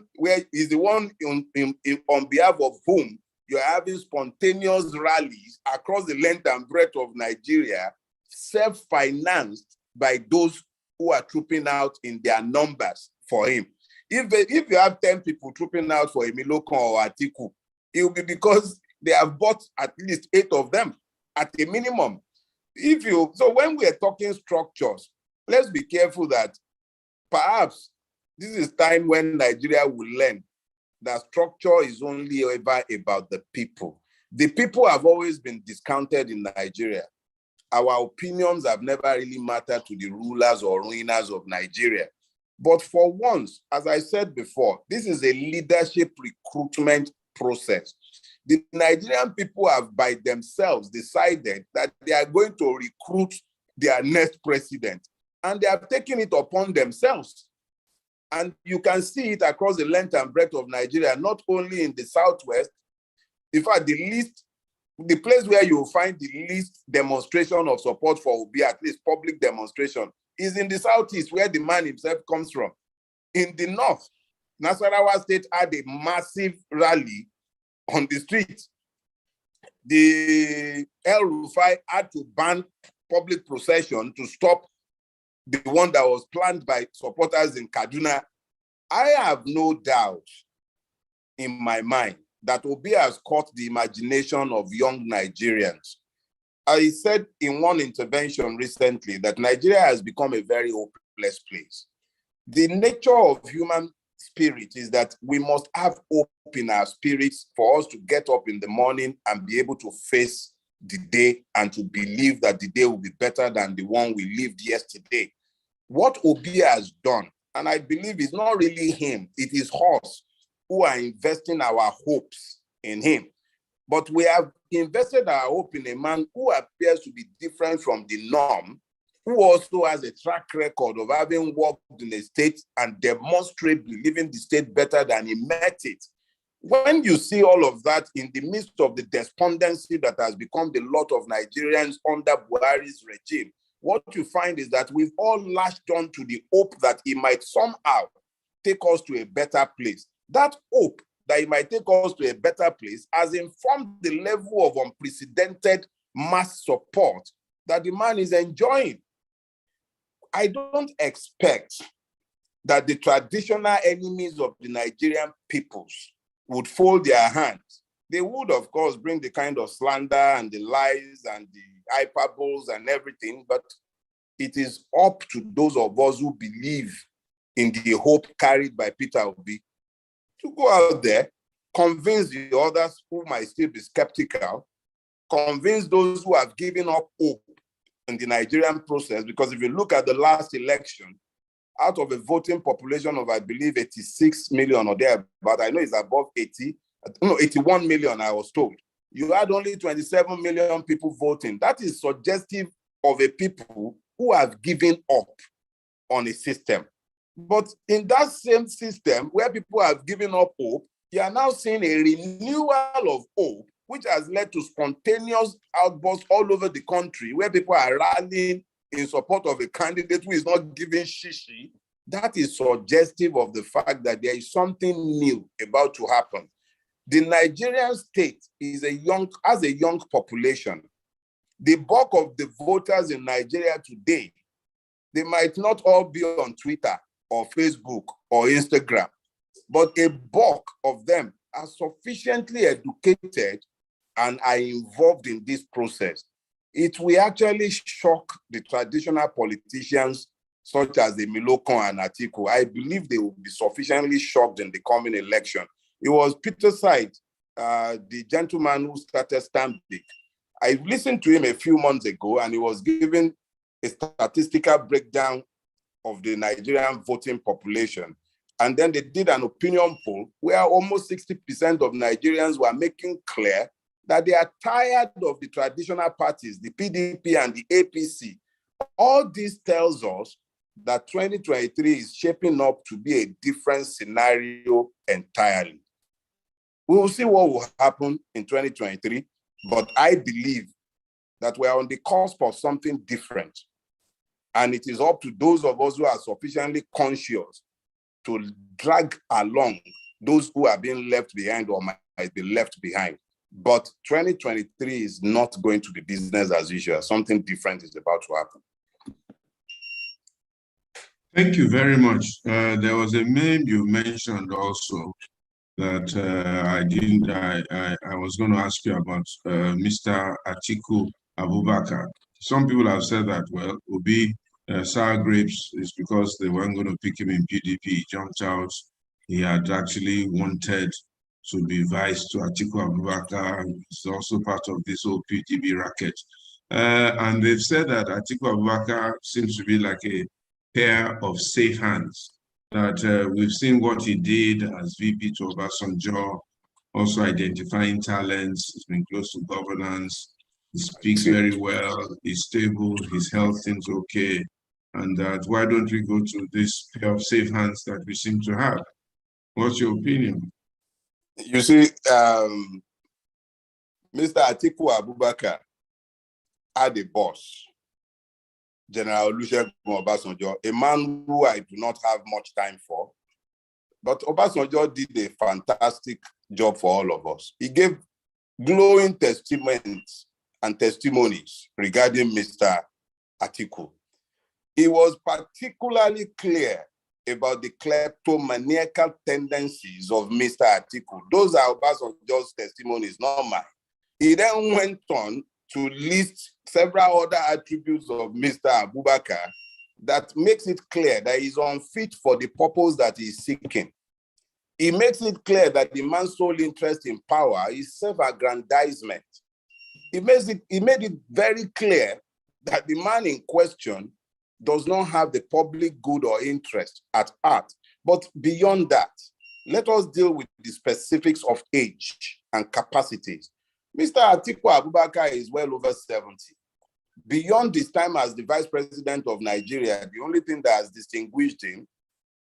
on behalf of whom you're having spontaneous rallies across the length and breadth of Nigeria, self-financed by those who are trooping out in their numbers for him. If you have 10 people trooping out for Emilokon or Atiku, it will be because they have bought at least 8 of them at a minimum. So when we are talking structures, let's be careful that perhaps this is time when Nigeria will learn that structure is only ever about the people. The people have always been discounted in Nigeria. Our opinions have never really mattered to the rulers or ruiners of Nigeria. But for once, as I said before, this is a leadership recruitment process. The Nigerian people have by themselves decided that they are going to recruit their next president, and they have taken it upon themselves. And you can see it across the length and breadth of Nigeria, not only in the Southwest. In fact, the place where you will find the least demonstration of support for Obi, at least public demonstration, is in the Southeast, where the man himself comes from. In the North, Nasarawa State had a massive rally on the street. The El Rufai had to ban public procession to stop the one that was planned by supporters in Kaduna. I have no doubt in my mind that Obi has caught the imagination of young Nigerians. I said in one intervention recently that Nigeria has become a very hopeless place. The nature of human spirit is that we must have hope in our spirits for us to get up in the morning and be able to face the day and to believe that the day will be better than the one we lived yesterday. What Obi has done, and I believe it's not really him, it is us who are investing our hopes in him. But we have invested our hope in a man who appears to be different from the norm, who also has a track record of having worked in a state and demonstrably living the state better than he met it. When you see all of that in the midst of the despondency that has become the lot of Nigerians under Buhari's regime, what you find is that we've all latched on to the hope that he might somehow take us to a better place. That hope that he might take us to a better place has informed the level of unprecedented mass support that the man is enjoying. I don't expect that the traditional enemies of the Nigerian peoples would fold their hands. They would, of course, bring the kind of slander and the lies and the hyperboles and everything, but it is up to those of us who believe in the hope carried by Peter Obi to go out there, convince the others who might still be skeptical, convince those who have given up hope in the Nigerian process. Because if you look at the last election, out of a voting population of, I believe, 86 million or there, but I know it's above 81 million, I was told. You had only 27 million people voting. That is suggestive of a people who have given up on a system. But in that same system where people have given up hope, you are now seeing a renewal of hope, which has led to spontaneous outbursts all over the country where people are rallying in support of a candidate who is not giving shishi. That is suggestive of the fact that there is something new about to happen. The Nigerian state has a young population. The bulk of the voters in Nigeria today, they might not all be on Twitter or Facebook or Instagram, but a bulk of them are sufficiently educated and are involved in this process. It will actually shock the traditional politicians such as the Milokon and Atiku. I believe they will be sufficiently shocked in the coming election. It was Peter Said, the gentleman who started Stanbic. I listened to him a few months ago, and he was giving a statistical breakdown of the Nigerian voting population. And then they did an opinion poll where almost 60% of Nigerians were making clear that they are tired of the traditional parties, the PDP and the APC. All this tells us that 2023 is shaping up to be a different scenario entirely. We will see what will happen in 2023, but I believe that we are on the cusp of something different. And it is up to those of us who are sufficiently conscious to drag along those who are being left behind or might be left behind. But 2023 is not going to be business as usual. Something different is about to happen.
Thank you very much. There was a name you mentioned also that I was going to ask you about, Mr. Atiku Abubakar. some people have said that, well, Obi, sour grapes is because they weren't going to pick him in PDP. He jumped out. He had actually wanted to be vice to Atiku Abubakar. He's also part of this whole PDP racket. And they've said that Atiku Abubakar seems to be like a pair of safe hands. That we've seen what he did as VP to Obasanjo, also identifying talents. He's been close to governance. He speaks very well. He's stable. His health seems okay. And that why don't we go to this pair of safe hands that we seem to have? What's your opinion?
You see, Mr. Atiku Abubakar had a boss, General Olusegun Obasanjo, a man who I do not have much time for. But Obasanjo did a fantastic job for all of us. He gave glowing testaments and testimonies regarding Mr. Atiku. He was particularly clear about the kleptomaniacal tendencies of Mr. Atiku. Those are Obasanjo's testimonies, not mine. He then went on to list several other attributes of Mr. Abubakar that makes it clear that he's unfit for the purpose that he's seeking. He makes it clear that the man's sole interest in power is self-aggrandizement. He made it very clear that the man in question does not have the public good or interest at heart. But beyond that, let us deal with the specifics of age and capacities. Mr. Atiku Abubakar is well over 70. Beyond his time as the vice president of Nigeria, the only thing that has distinguished him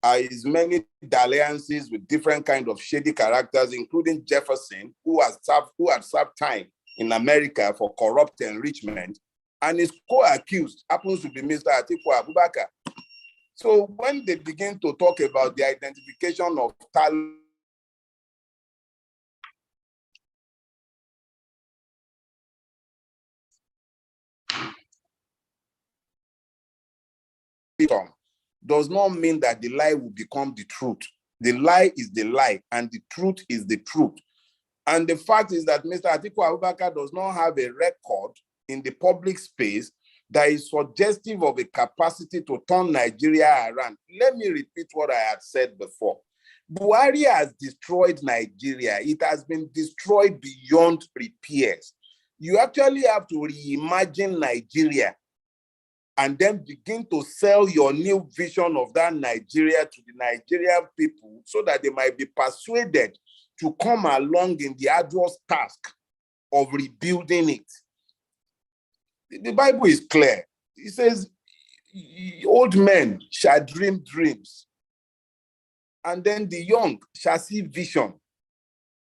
are his many dalliances with different kinds of shady characters, including Jefferson, who had served time in America for corrupt enrichment, and his co-accused happens to be Mr. Atiku Abubakar. So when they begin to talk about the identification of talent, does not mean that the lie will become the truth. The lie is the lie, and the truth is the truth. And the fact is that Mr. Atiku Abubakar does not have a record in the public space that is suggestive of a capacity to turn Nigeria around. Let me repeat what I had said before. Buhari has destroyed Nigeria. It has been destroyed beyond repairs. You actually have to reimagine Nigeria and then begin to sell your new vision of that Nigeria to the Nigerian people so that they might be persuaded to come along in the arduous task of rebuilding it. The Bible is clear. It says, old men shall dream dreams, and then the young shall see vision.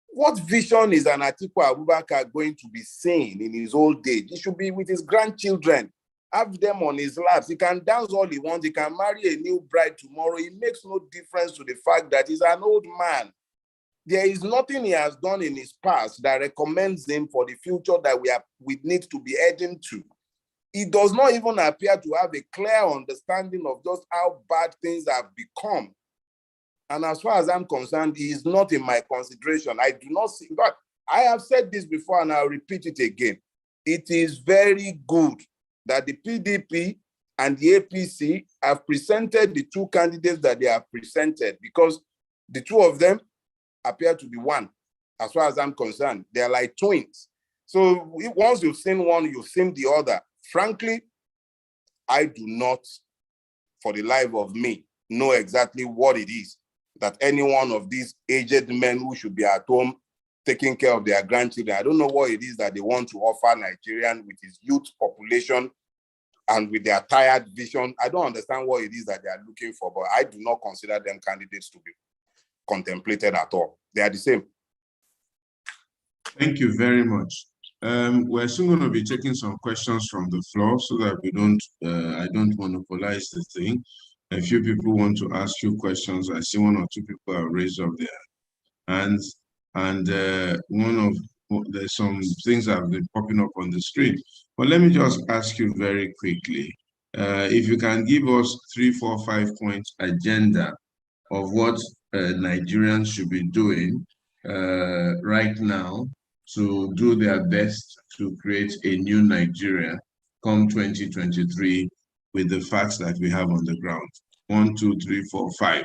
What vision is an Atiku Abubakar going to be seeing in his old age? He should be with his grandchildren, have them on his laps. He can dance all he wants. He can marry a new bride tomorrow. It makes no difference to the fact that he's an old man. There is nothing he has done in his past that recommends him for the future that we need to be heading to. He does not even appear to have a clear understanding of just how bad things have become. And as far as I'm concerned, he is not in my consideration. I do not see, but I have said this before and I'll repeat it again. It is very good that the PDP and the APC have presented the two candidates that they have presented, because the two of them appear to be one. As far as I'm concerned, they're like twins. So once you've seen one, you've seen the other. Frankly, I do not, for the life of me, know exactly what it is that any one of these aged men who should be at home taking care of their grandchildren, I don't know what it is that they want to offer Nigerian with its youth population and with their tired vision. I don't understand what it is that they are looking for, but I do not consider them candidates to be contemplated at all. They are the same.
Thank you very much. We're soon going to be taking some questions from the floor so that we don't, I don't monopolize the thing. A few people want to ask you questions. I see one or two people have raised up their hands, and there's some things that have been popping up on the screen. But let me just ask you very quickly, if you can give us 3, 4, 5 points agenda of what Nigerians should be doing right now to do their best to create a new Nigeria come 2023 with the facts that we have on the ground. 1, 2, 3, 4, 5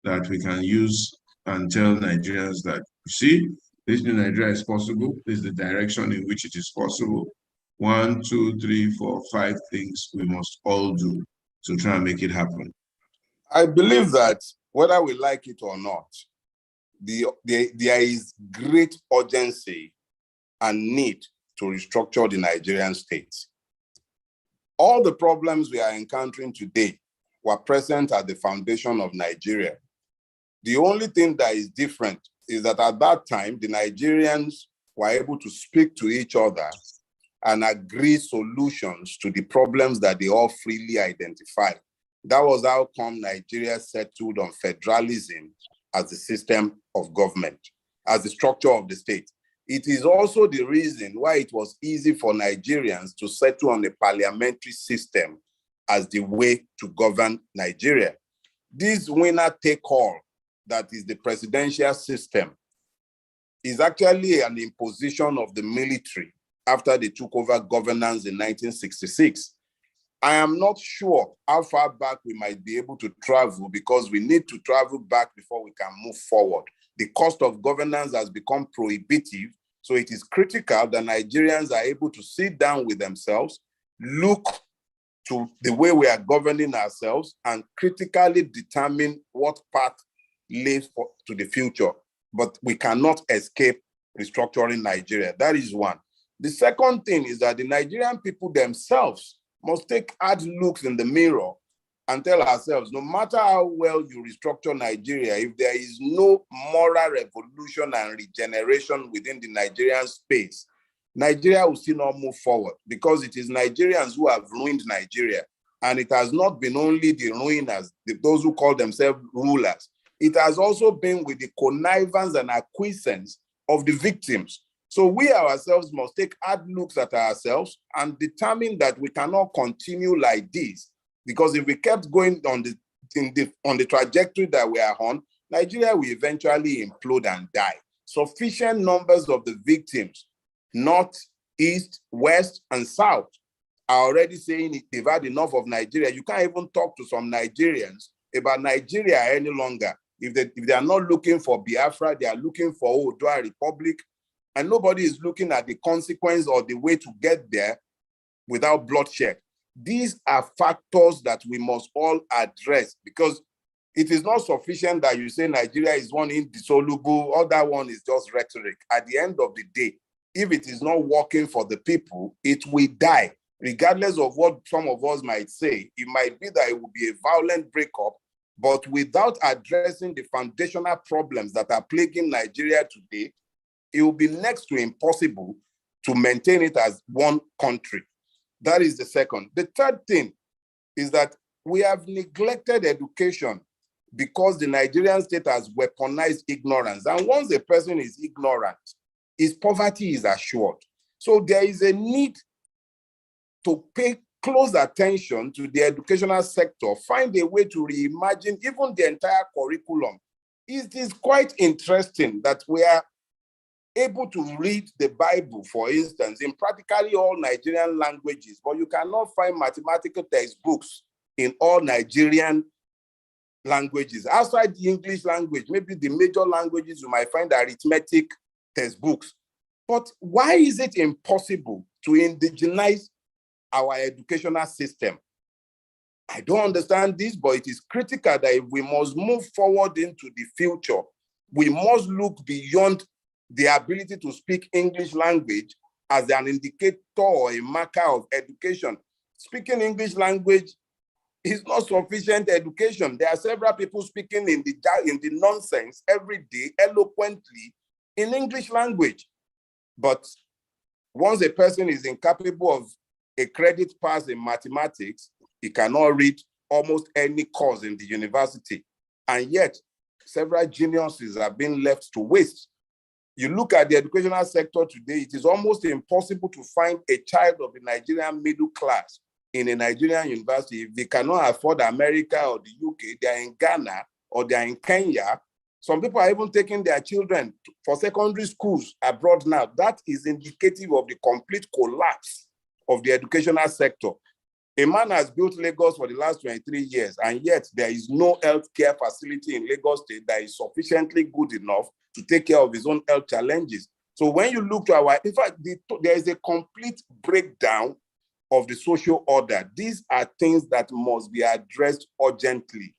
that we can use and tell Nigerians that, see, this new Nigeria is possible. This is the direction in which it is possible. 1, 2, 3, 4, 5 things we must all do to try and make it happen.
I believe that whether we like it or not, there is great urgency and need to restructure the Nigerian state. All the problems we are encountering today were present at the foundation of Nigeria. The only thing that is different is that at that time, the Nigerians were able to speak to each other and agree solutions to the problems that they all freely identified. That was how come Nigeria settled on federalism as the system of government, as the structure of the state. It is also the reason why it was easy for Nigerians to settle on a parliamentary system as the way to govern Nigeria. This winner-take-all, that is the presidential system, is actually an imposition of the military after they took over governance in 1966. I am not sure how far back we might be able to travel, because we need to travel back before we can move forward. The cost of governance has become prohibitive, so it is critical that Nigerians are able to sit down with themselves, look to the way we are governing ourselves, and critically determine what path lays to the future. But we cannot escape restructuring Nigeria. That is one. The second thing is that the Nigerian people themselves must take hard looks in the mirror and tell ourselves, no matter how well you restructure Nigeria, if there is no moral revolution and regeneration within the Nigerian space, Nigeria will still not move forward, because it is Nigerians who have ruined Nigeria. And it has not been only the ruiners, those who call themselves rulers. It has also been with the connivance and acquiescence of the victims. So we ourselves must take hard looks at ourselves and determine that we cannot continue like this. Because if we kept going on the trajectory that we are on, Nigeria will eventually implode and die. Sufficient numbers of the victims, north, east, west, and south, are already saying they've had enough of Nigeria. You can't even talk to some Nigerians about Nigeria any longer. If they are not looking for Biafra, they are looking for Oodua Republic, and nobody is looking at the consequence or the way to get there without bloodshed. These are factors that we must all address, because it is not sufficient that you say Nigeria is one indissoluble, other one is just rhetoric. At the end of the day, if it is not working for the people, it will die. Regardless of what some of us might say, it might be that it will be a violent breakup, but without addressing the foundational problems that are plaguing Nigeria today, it will be next to impossible to maintain it as one country. That is the second. The third thing is that we have neglected education because the Nigerian state has weaponized ignorance. And once a person is ignorant, his poverty is assured. So there is a need to pay close attention to the educational sector, find a way to reimagine even the entire curriculum. It is quite interesting that we are able to read the Bible, for instance, in practically all Nigerian languages, but you cannot find mathematical textbooks in all Nigerian languages. Outside the English language, maybe the major languages, you might find arithmetic textbooks. But why is it impossible to indigenize our educational system? I don't understand this, but it is critical that if we must move forward into the future, we must look beyond the ability to speak English language as an indicator or a marker of education. Speaking English language is not sufficient education. There are several people speaking in the nonsense every day, eloquently, in English language. But once a person is incapable of a credit pass in mathematics, he cannot read almost any course in the university. And yet, several geniuses have been left to waste. You look at the educational sector today, it is almost impossible to find a child of the Nigerian middle class in a Nigerian university. If they cannot afford America or the UK, they are in Ghana or they are in Kenya. Some people are even taking their children for secondary schools abroad now. That is indicative of the complete collapse of the educational sector. A man has built Lagos for the last 23 years, and yet there is no healthcare facility in Lagos State that is sufficiently good enough to take care of his own health challenges. So when you look to our, in fact, there is a complete breakdown of the social order. These are things that must be addressed urgently.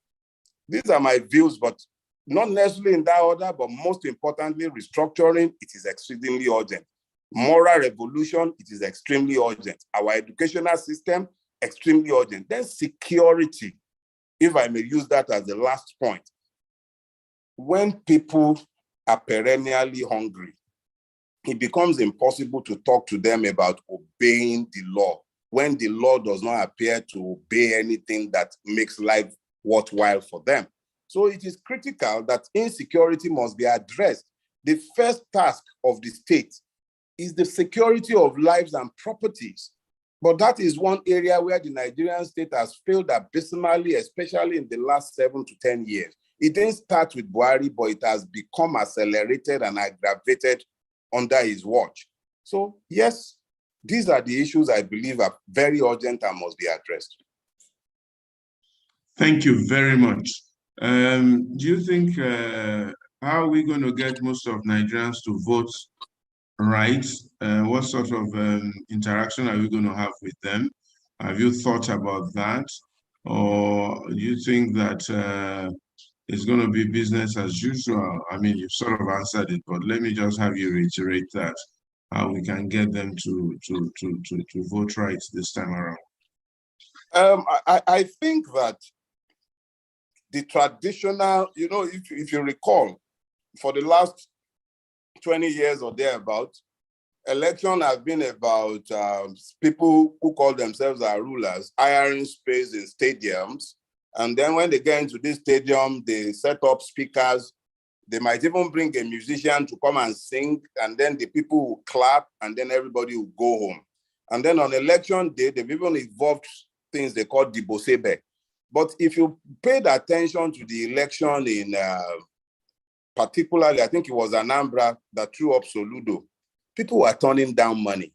These are my views, but not necessarily in that order, but most importantly, restructuring, it is extremely urgent. Moral revolution, it is extremely urgent. Our educational system, extremely urgent. Then security, if I may use that as the last point. When people are perennially hungry, it becomes impossible to talk to them about obeying the law when the law does not appear to obey anything that makes life worthwhile for them. So it is critical that insecurity must be addressed. The first task of the state is the security of lives and properties. But that is one area where the Nigerian state has failed abysmally, especially in the last 7 to 10 years. It didn't start with Buhari, but it has become accelerated and aggravated under his watch. So yes, these are the issues I believe are very urgent and must be addressed.
Thank you very much. Do you think, how are we going to get most of Nigerians to vote right? What sort of interaction are we going to have with them? Have you thought about that? Or do you think that it's going to be business as usual? I mean, you've sort of answered it, but let me just have you reiterate that, how we can get them to vote right this time around.
I think that the traditional, if you recall, for the last 20 years or thereabout, election has been about people who call themselves our rulers hiring space in stadiums. And then when they get into this stadium, they set up speakers. They might even bring a musician to come and sing, and then the people will clap, and then everybody will go home. And then on election day, they've even evolved things they call Dibosebe. But if you paid attention to the election in particularly, I think it was Anambra that threw up Soludo, people were turning down money.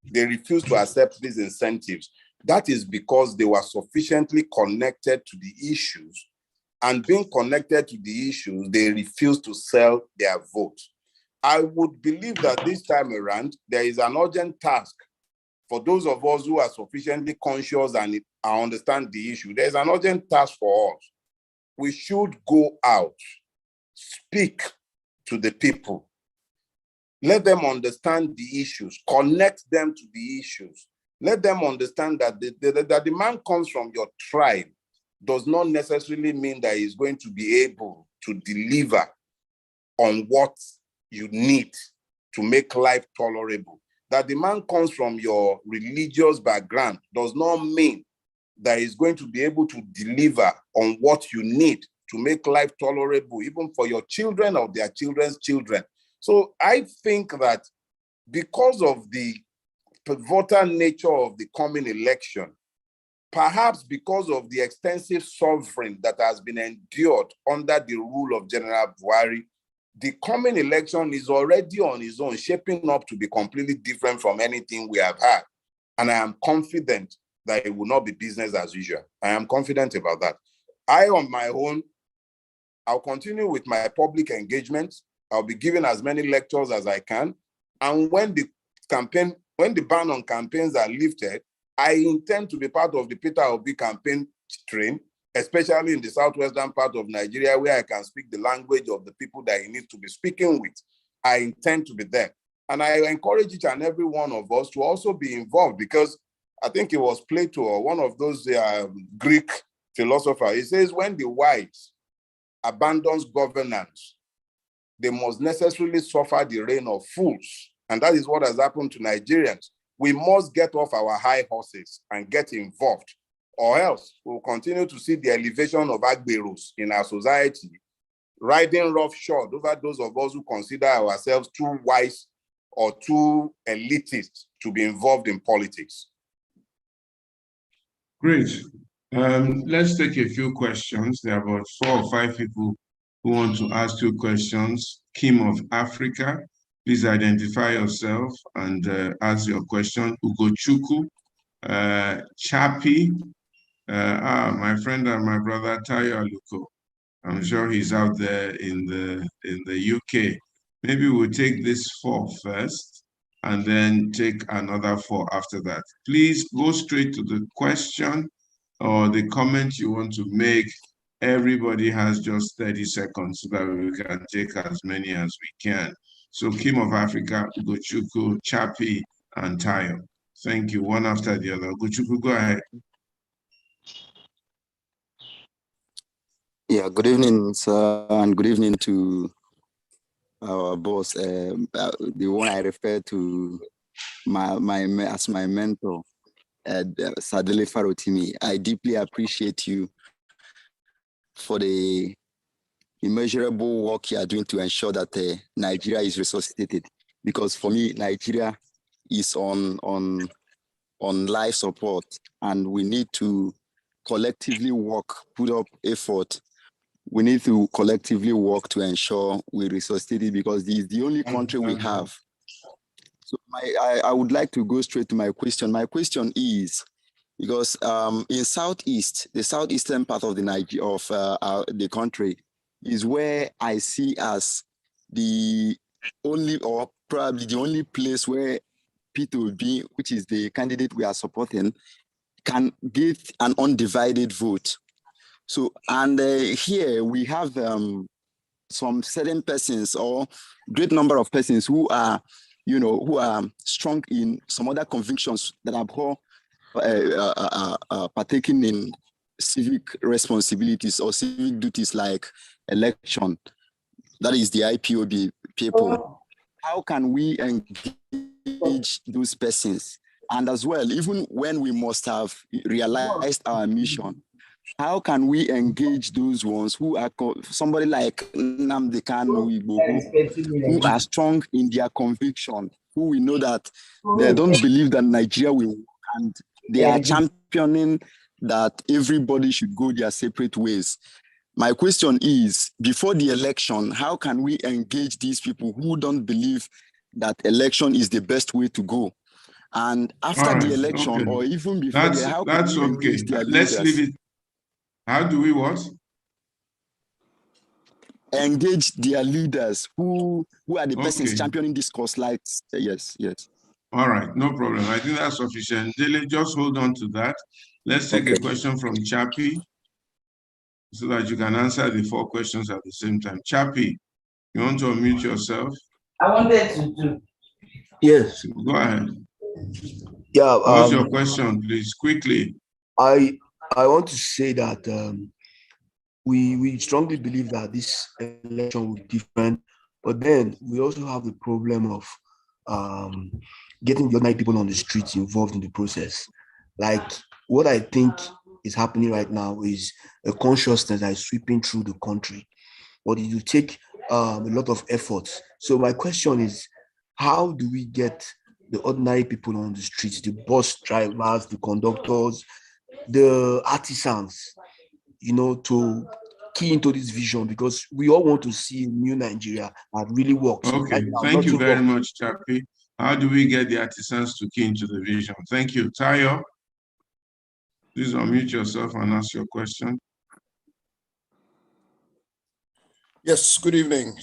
They refused to accept these incentives. That is because they were sufficiently connected to the issues, and being connected to the issues, they refused to sell their vote. I would believe that this time around, there is an urgent task for those of us who are sufficiently conscious and understand the issue. There's an urgent task for us. We should go out, speak to the people, let them understand the issues, connect them to the issues, let them understand that the demand comes from your tribe does not necessarily mean that he's going to be able to deliver on what you need to make life tolerable. That demand comes from your religious background does not mean that he's going to be able to deliver on what you need to make life tolerable, even for your children or their children's children. So I think that because of the pivotal nature of the coming election, perhaps because of the extensive suffering that has been endured under the rule of General Buhari, the coming election is already on its own, shaping up to be completely different from anything we have had. And I am confident that it will not be business as usual. I am confident about that. I, on my own, I'll continue with my public engagement. I'll be giving as many lectures as I can. And when the ban on campaigns are lifted, I intend to be part of the Peter Obi campaign train, especially in the southwestern part of Nigeria, where I can speak the language of the people that he needs to be speaking with. I intend to be there. And I encourage each and every one of us to also be involved, because I think it was Plato or one of those Greek philosophers. He says, when the wise abandons governance, they must necessarily suffer the reign of fools. And that is what has happened to Nigerians. We must get off our high horses and get involved, or else we'll continue to see the elevation of Agberos in our society, riding roughshod over those of us who consider ourselves too wise or too elitist to be involved in politics.
Great. Let's take a few questions. There are about 4 or 5 people who want to ask you questions. Kim of Africa, Please identify yourself and ask your question. Ugochukwu, Chappie, my friend and my brother Tayo Aluko. I'm sure he's out there in the UK. Maybe we'll take this 4 first and then take another 4 after that. Please go straight to the question or the comment you want to make. Everybody has just 30 seconds so that we can take as many as we can. So Kim of Africa, Ugochukwu, Chappie, and Tayo. Thank you, one after the other. Ugochukwu, go ahead.
Yeah, good evening, sir, and good evening to our boss, the one I refer to as my mentor, Sir Dele farotimi. I deeply appreciate you for the immeasurable work you are doing to ensure that Nigeria is resuscitated. Because for me, Nigeria is on life support, and we need to collectively work, put up effort. We need to collectively work to ensure we resuscitate it, because this is the only country we have. So I would like to go straight to my question. My question is, because in Southeast, the southeastern part of the country is where I see as the only, or probably the only place where Peter Obi, which is the candidate we are supporting, can get an undivided vote. So, and here we have some certain persons or great number of persons who are, who are strong in some other convictions that are partaking in civic responsibilities or civic duties like election. That is the IPOB people. How can we engage those persons? And as well, even when we must have realized our mission, how can we engage those ones who are somebody like Nnamdi Kanu, who are strong in their conviction, who we know that they don't believe that Nigeria will work, and they are championing that everybody should go their separate ways. My question is, before the election, how can we engage these people who don't believe that election is the best way to go? And after the election, or even before, how can we engage their leaders?
Let's leave it. How do we what?
Engage their leaders who are the persons championing this cause. Like, yes.
All right, no problem. I think that's sufficient. Dele, just hold on to that. Let's take a question from Chappie so that you can answer the 4 questions at the same time. Chappie, you want to unmute yourself?
I wanted to do. Yes.
Go ahead.
Yeah.
What's your question, please? Quickly.
I want to say that we strongly believe that this election will be different, but then we also have the problem of getting the ordinary people on the streets involved in the process. Like, what I think is happening right now is a consciousness that is sweeping through the country, but it will take a lot of effort. So my question is, how do we get the ordinary people on the streets, the bus drivers, the conductors, the artisans, to key into this vision? Because we all want to see new Nigeria that really works.
Okay, thank you very much, Chappie. How do we get the artisans to key into the vision? Thank you. Tayo, please unmute yourself and ask your question.
Yes, good evening.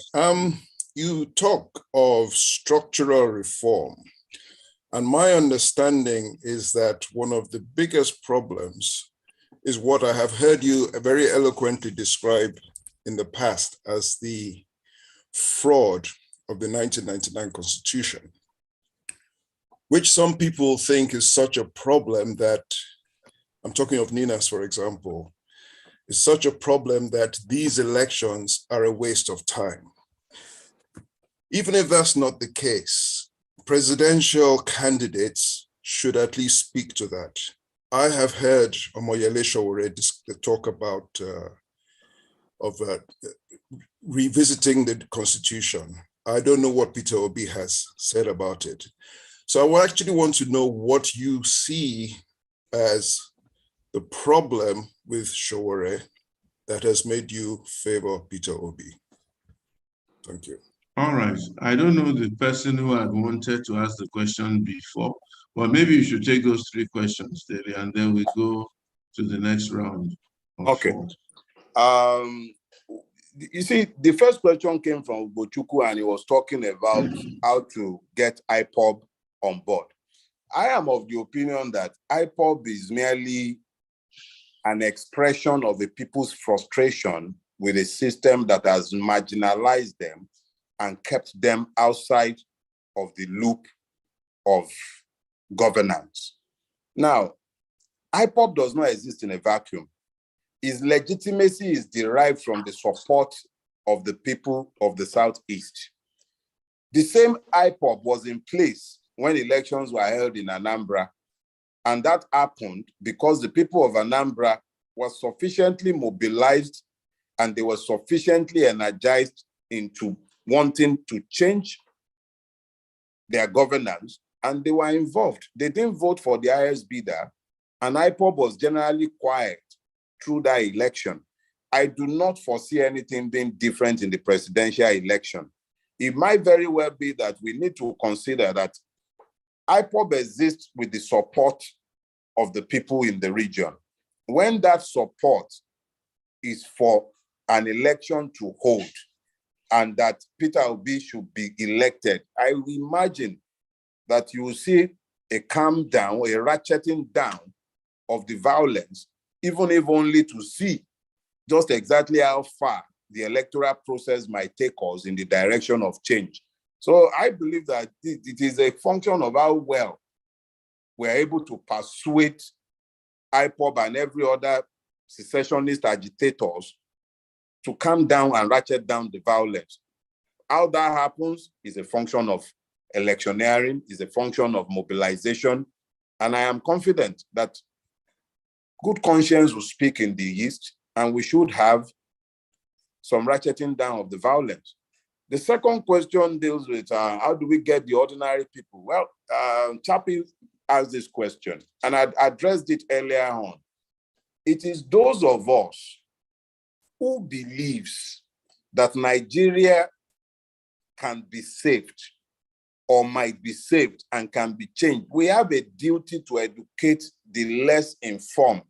You talk of structural reform, and my understanding is that one of the biggest problems is what I have heard you very eloquently describe in the past as the fraud of the 1999 Constitution, which some people think is such a problem that, I'm talking of Ninas, for example, is such a problem that these elections are a waste of time. Even if that's not the case, presidential candidates should at least speak to that. I have heard Omoyele Sowore talk about revisiting the Constitution. I don't know what Peter Obi has said about it. So I actually want to know what you see as the problem with Sowore that has made you favor Peter Obi. Thank you.
All right. I don't know the person who had wanted to ask the question before, but maybe you should take those three questions, Dele, and then we go to the next round of
Okay.
four.
You see, the first question came from Bochuku, and he was talking about how to get IPOB on board. I am of the opinion that IPOB is merely an expression of the people's frustration with a system that has marginalized them and kept them outside of the loop of governance. Now, IPOB does not exist in a vacuum. Its legitimacy is derived from the support of the people of the Southeast. The same IPOB was in place when elections were held in Anambra, and that happened because the people of Anambra were sufficiently mobilized and they were sufficiently energized into wanting to change their governance, and they were involved. They didn't vote for the highest bidder, and IPOB was generally quiet through that election. I do not foresee anything being different in the presidential election. It might very well be that we need to consider that IPOB exists with the support of the people in the region. When that support is for an election to hold and that Peter Obi should be elected, I will imagine that you will see a calm down, a ratcheting down of the violence, even if only to see just exactly how far the electoral process might take us in the direction of change. So I believe that it is a function of how well we're able to persuade IPOB and every other secessionist agitators to calm down and ratchet down the violence. How that happens is a function of electioneering, is a function of mobilization. And I am confident that good conscience will speak in the East, and we should have some ratcheting down of the violence. The second question deals with how do we get the ordinary people? Well, Chappie asked this question, and I addressed it earlier on. It is those of us who believes that Nigeria can be saved or might be saved and can be changed. We have a duty to educate the less informed.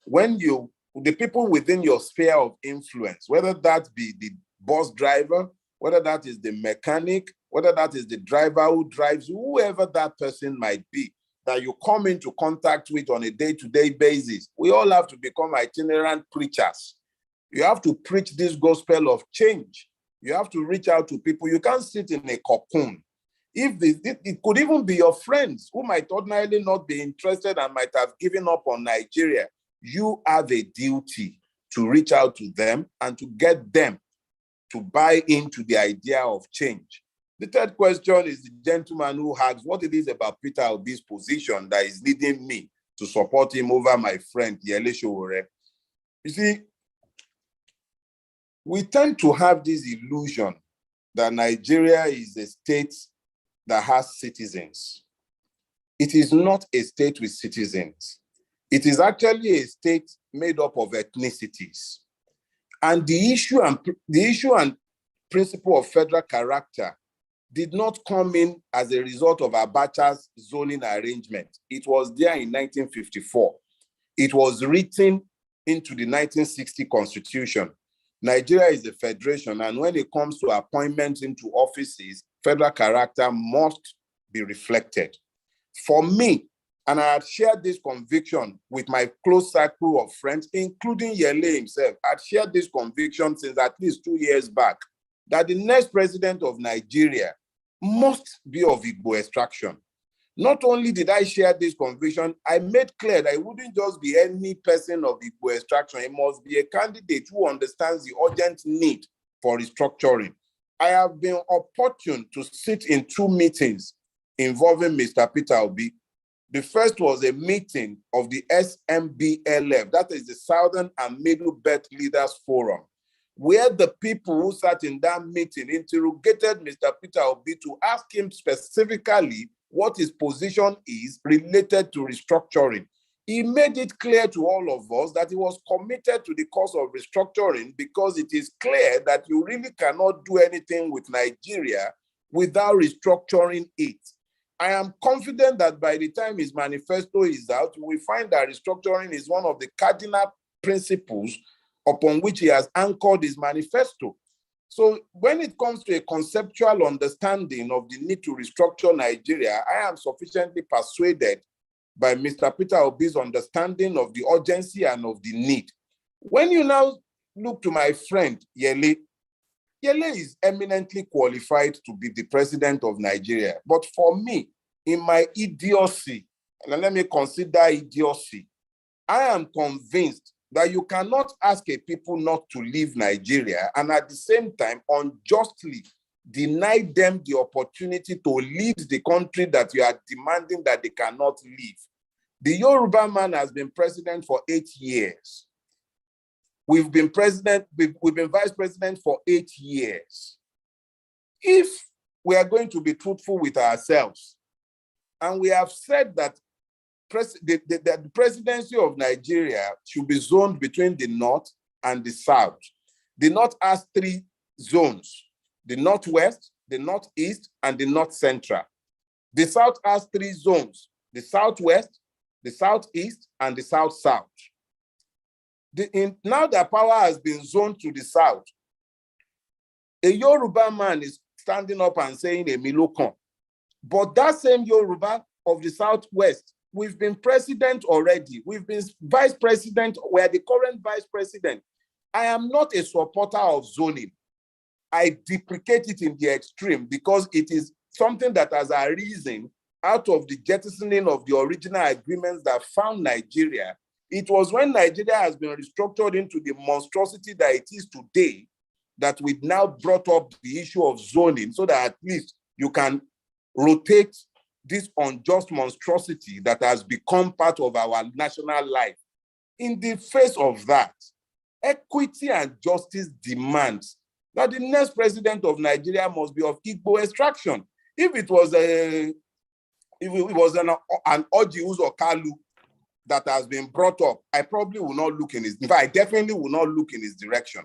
When the people within your sphere of influence, whether that be the bus driver, whether that is the mechanic, whether that is the driver who drives, whoever that person might be, that you come into contact with on a day-to-day basis, we all have to become itinerant preachers. You have to preach this gospel of change. You have to reach out to people. You can't sit in a cocoon. It could even be your friends who might ordinarily not be interested and might have given up on Nigeria. You have a duty to reach out to them and to get them to buy into the idea of change. The third question is the gentleman who asks what it is about Peter Obi's position that is leading me to support him over my friend Dele farotimi. You see, we tend to have this illusion that Nigeria is a state that has citizens. It is not a state with citizens. It is actually a state made up of ethnicities. And the issue and principle of federal character did not come in as a result of Abacha's zoning arrangement. It was there in 1954. It was written into the 1960 Constitution. Nigeria is a federation, and when it comes to appointments into offices, federal character must be reflected. For me, and I had shared this conviction with my close circle of friends, including Yele himself. I'd shared this conviction since at least 2 years back, that the next president of Nigeria must be of Igbo extraction. Not only did I share this conviction, I made clear that it wouldn't just be any person of Igbo extraction. It must be a candidate who understands the urgent need for restructuring. I have been opportune to sit in 2 meetings involving Mr. Peter Obi. The first was a meeting of the SMBLF, that is the Southern and Middle Belt Leaders Forum, where the people who sat in that meeting interrogated Mr. Peter Obi to ask him specifically what his position is related to restructuring. He made it clear to all of us that he was committed to the cause of restructuring, because it is clear that you really cannot do anything with Nigeria without restructuring it. I am confident that by the time his manifesto is out, we find that restructuring is one of the cardinal principles upon which he has anchored his manifesto. So when it comes to a conceptual understanding of the need to restructure Nigeria, I am sufficiently persuaded by Mr. Peter Obi's understanding of the urgency and of the need. When you now look to my friend Yele, Yele is eminently qualified to be the president of Nigeria. But for me, in my idiocy, and let me consider idiocy, I am convinced that you cannot ask a people not to leave Nigeria and at the same time unjustly deny them the opportunity to lead the country that you are demanding that they cannot leave. The Yoruba man has been president for 8 years. We've been vice president for 8 years. If we are going to be truthful with ourselves, and we have said that the presidency of Nigeria should be zoned between the North and the South. The North has 3 zones: the Northwest, the Northeast, and the North Central. The South has 3 zones: the Southwest, the Southeast, and the South-South. Now that power has been zoned to the South, a Yoruba man is standing up and saying a Milokon. But that same Yoruba of the Southwest, we've been president already. We've been vice president. We're the current vice president. I am not a supporter of zoning. I deprecate it in the extreme because it is something that has arisen out of the jettisoning of the original agreements that found Nigeria. It was when Nigeria has been restructured into the monstrosity that it is today that we've now brought up the issue of zoning so that at least you can rotate this unjust monstrosity that has become part of our national life. In the face of that, equity and justice demands that the next president of Nigeria must be of Igbo extraction. If it was an Orji Uzor Kalu that has been brought up, I probably will not look in his, in fact, I definitely will not look in his direction.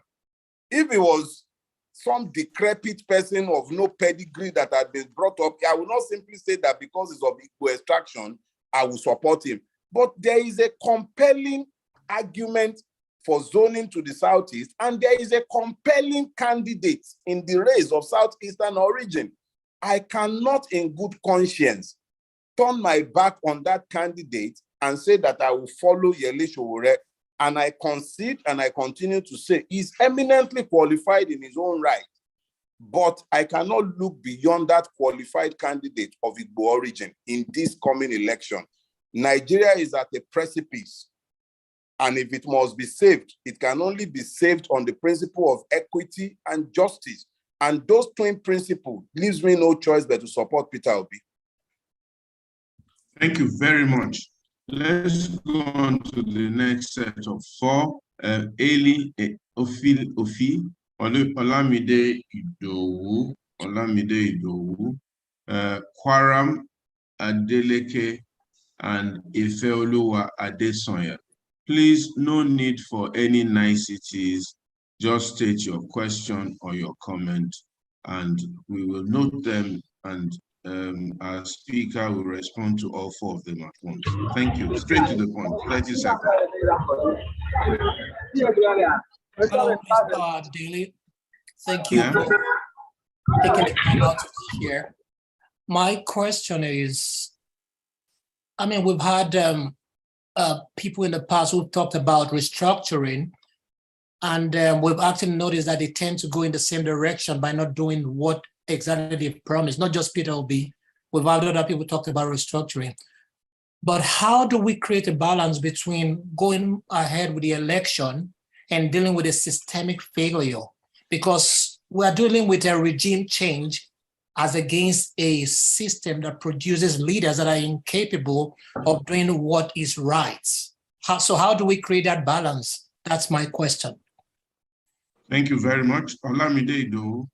If it was some decrepit person of no pedigree that had been brought up, I will not simply say that because it's of Igbo extraction, I will support him. But there is a compelling argument for zoning to the Southeast, and there is a compelling candidate in the race of Southeastern origin. I cannot in good conscience turn my back on that candidate and say that I will follow Yele Sowore. And I concede and I continue to say he's eminently qualified in his own right. But I cannot look beyond that qualified candidate of Igbo origin in this coming election. Nigeria is at a precipice. And if it must be saved, it can only be saved on the principle of equity and justice. And those twin principles leaves me no choice but to support Peter Obi.
Thank you very much. Let's go on to the next set of 4. Eli Ofi, Olamide Idowu, Kwaram Adeleke, and Ifeoluwa Adesanya. Please, no need for any niceties. Just state your question or your comment, and we will note them, and our speaker will respond to all 4 of them at once. Thank you. Straight to the point. 30 seconds.
Hello, Mr. Dele. Thank you for taking the time out to be here. My question is, I mean, we've had people in the past who talked about restructuring, and we've actually noticed that they tend to go in the same direction by not doing what exactly they promised. Not just Peter Obi, we've had other people talk about restructuring. But how do we create a balance between going ahead with the election and dealing with a systemic failure? Because we're dealing with a regime change as against a system that produces leaders that are incapable of doing what is right. So how do we create that balance? That's my question.
Thank you very much. Olamide Idowu.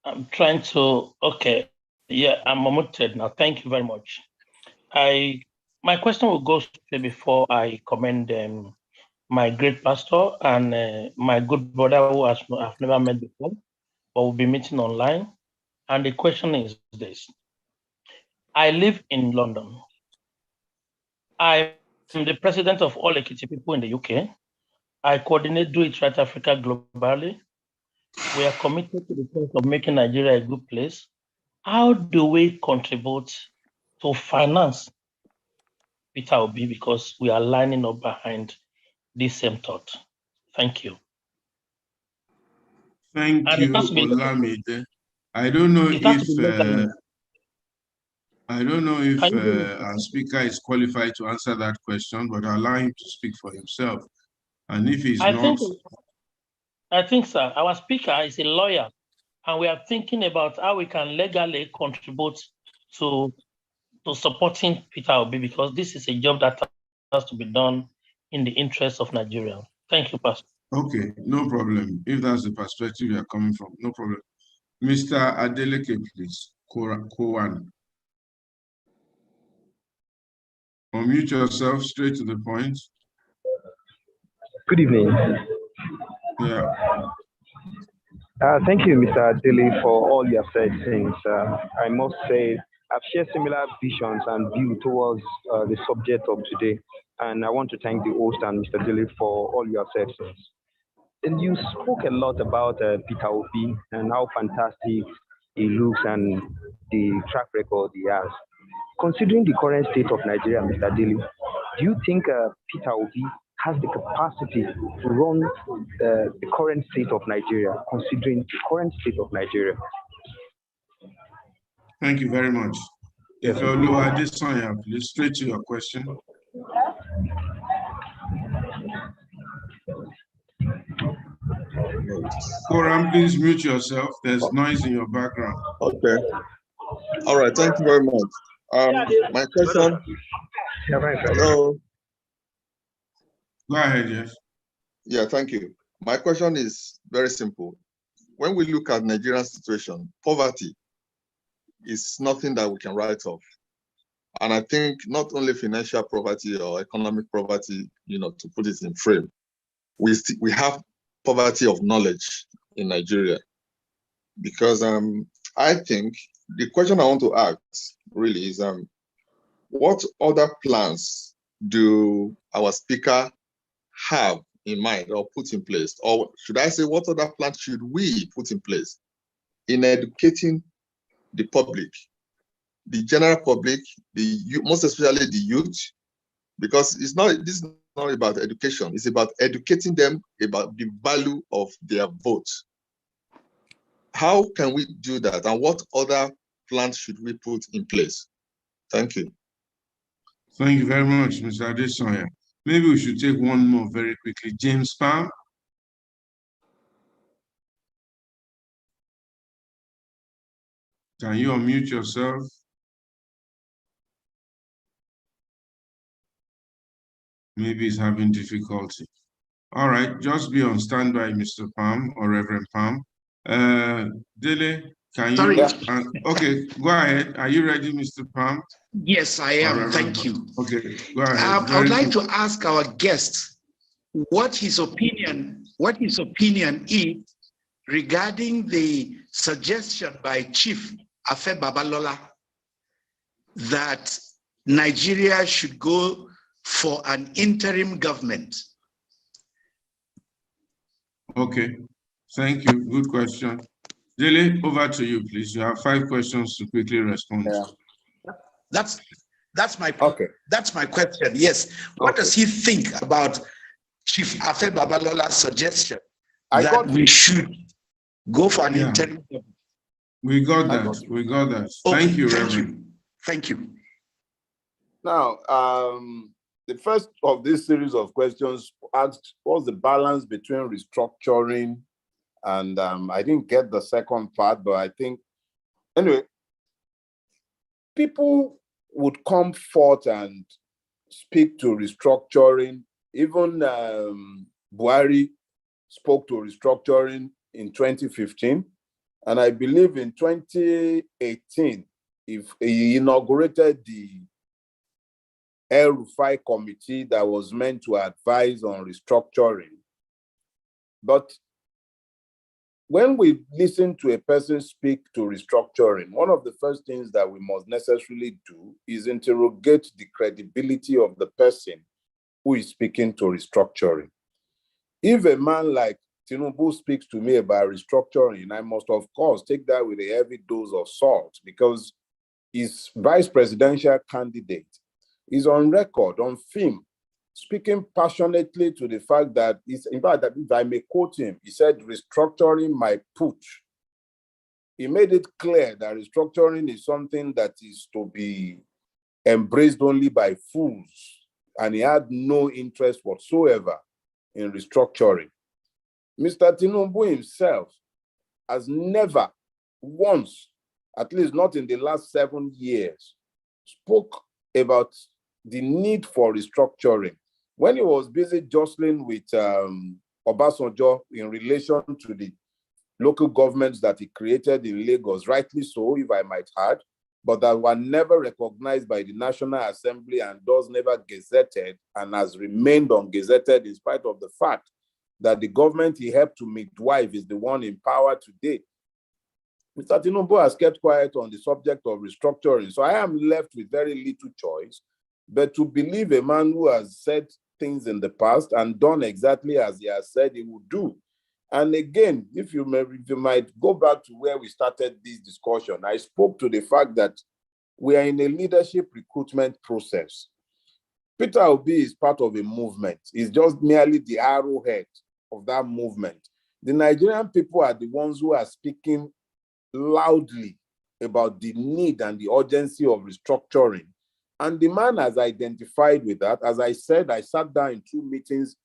I'm trying to, okay. Yeah, I'm unmuted now. Thank you very much. My question will go straight before I commend my great pastor and my good brother who I've never met before, but we'll be meeting online. And the question is this. I live in London. I am the president of all Ekiti people in the UK. I coordinate Do It Right Africa globally. We are committed to the cause of making Nigeria a good place. How do we contribute to finance Peter Obi, because we are lining up behind this same thought? Thank you.
Thank
And
you, Olamide. I don't know if our speaker is qualified to answer that question, but I'll allow him to speak for himself. And if he's not,
I think, sir, our speaker is a lawyer, and we are thinking about how we can legally contribute to supporting Peter Obi, because this is a job that has to be done in the interest of Nigeria. Thank you, Pastor.
Okay, no problem. If that's the perspective you're coming from, no problem. Mr. Adeleke, please. Kowan. Unmute yourself, straight to the point.
Good evening.
Yeah.
Thank you, Mr. Dele, for all you have said since. I must say, I've shared similar visions and view towards the subject of today. And I want to thank the host and Mr. Dele for all you have said since. And you spoke a lot about Peter Obi and how fantastic he looks and the track record he has. Considering the current state of Nigeria, Mr. Dele, do you think Peter Obi has the capacity to run the current state of Nigeria, considering the current state of Nigeria?
Thank you very much. If Olu Adesanya, please, straight to your question. Koran, please mute yourself. There's noise in your background.
Okay. All right. Thank you very much. My question. Hello.
Go ahead, yes.
Yeah, thank you. My question is very simple. When we look at Nigerian situation, poverty is nothing that we can write off. And I think not only financial poverty or economic poverty, to put it in frame, we have poverty of knowledge in Nigeria. Because I think the question I want to ask really is, what other plans do our speaker have in mind or put in place? Or should I say, what other plans should we put in place in educating the public, the general public, most especially the youth? Because this is not about education, it's about educating them about the value of their vote. How can we do that? And what other plans should we put in place? Thank you.
Thank you very much, Mr. Adesanya. Maybe we should take one more very quickly. James Palm. Can you unmute yourself? Maybe he's having difficulty. All right, just be on standby, Mr. Palm or Reverend Palm. Dele, can you? Okay, go ahead. Are you ready, Mr. Palm?
Yes, I am. Thank you.
Okay, go ahead.
I would like to ask our guest what his opinion is regarding the suggestion by Chief Afe Babalola that Nigeria should go for an interim government.
Okay, thank you. Good question. Dele, over to you, please. You have 5 questions to quickly respond.
Yeah. That's my question. Yes. What does he think about Chief Afe Babalola's suggestion that we should go for an interim government?
We got that. We got that.
Okay,
thank you, Reverend.
Thank you.
Now, the first of this series of questions asked what's the balance between restructuring and I didn't get the second part, but I think, anyway, people would come forth and speak to restructuring. Even Buhari spoke to restructuring in 2015. And I believe in 2018, if he inaugurated the El Rufai committee that was meant to advise on restructuring. But when we listen to a person speak to restructuring, one of the first things that we must necessarily do is interrogate the credibility of the person who is speaking to restructuring. If a man like Tinubu speaks to me about restructuring, I must, of course, take that with a heavy dose of salt, because his vice presidential candidate is on record, on film, speaking passionately to the fact that, in fact, if I may quote him, he said, restructuring my putsch. He made it clear that restructuring is something that is to be embraced only by fools, and he had no interest whatsoever in restructuring. Mr. Tinubu himself has never once, at least not in the last 7 years, spoke about the need for restructuring. When he was busy jostling with Obasanjo in relation to the local governments that he created in Lagos, rightly so, if I might add, but that were never recognized by the National Assembly and thus never gazetted and has remained ungazetted in spite of the fact that the government he helped to midwife is the one in power today. Mr. Tinubu has kept quiet on the subject of restructuring. So I am left with very little choice but to believe a man who has said things in the past and done exactly as he has said he would do. And again, if you might go back to where we started this discussion, I spoke to the fact that we are in a leadership recruitment process. Peter Obi is part of a movement. He's just merely the arrowhead of that movement. The Nigerian people are the ones who are speaking loudly about the need and the urgency of restructuring. And the man has identified with that. As I said, I sat down in 2 meetings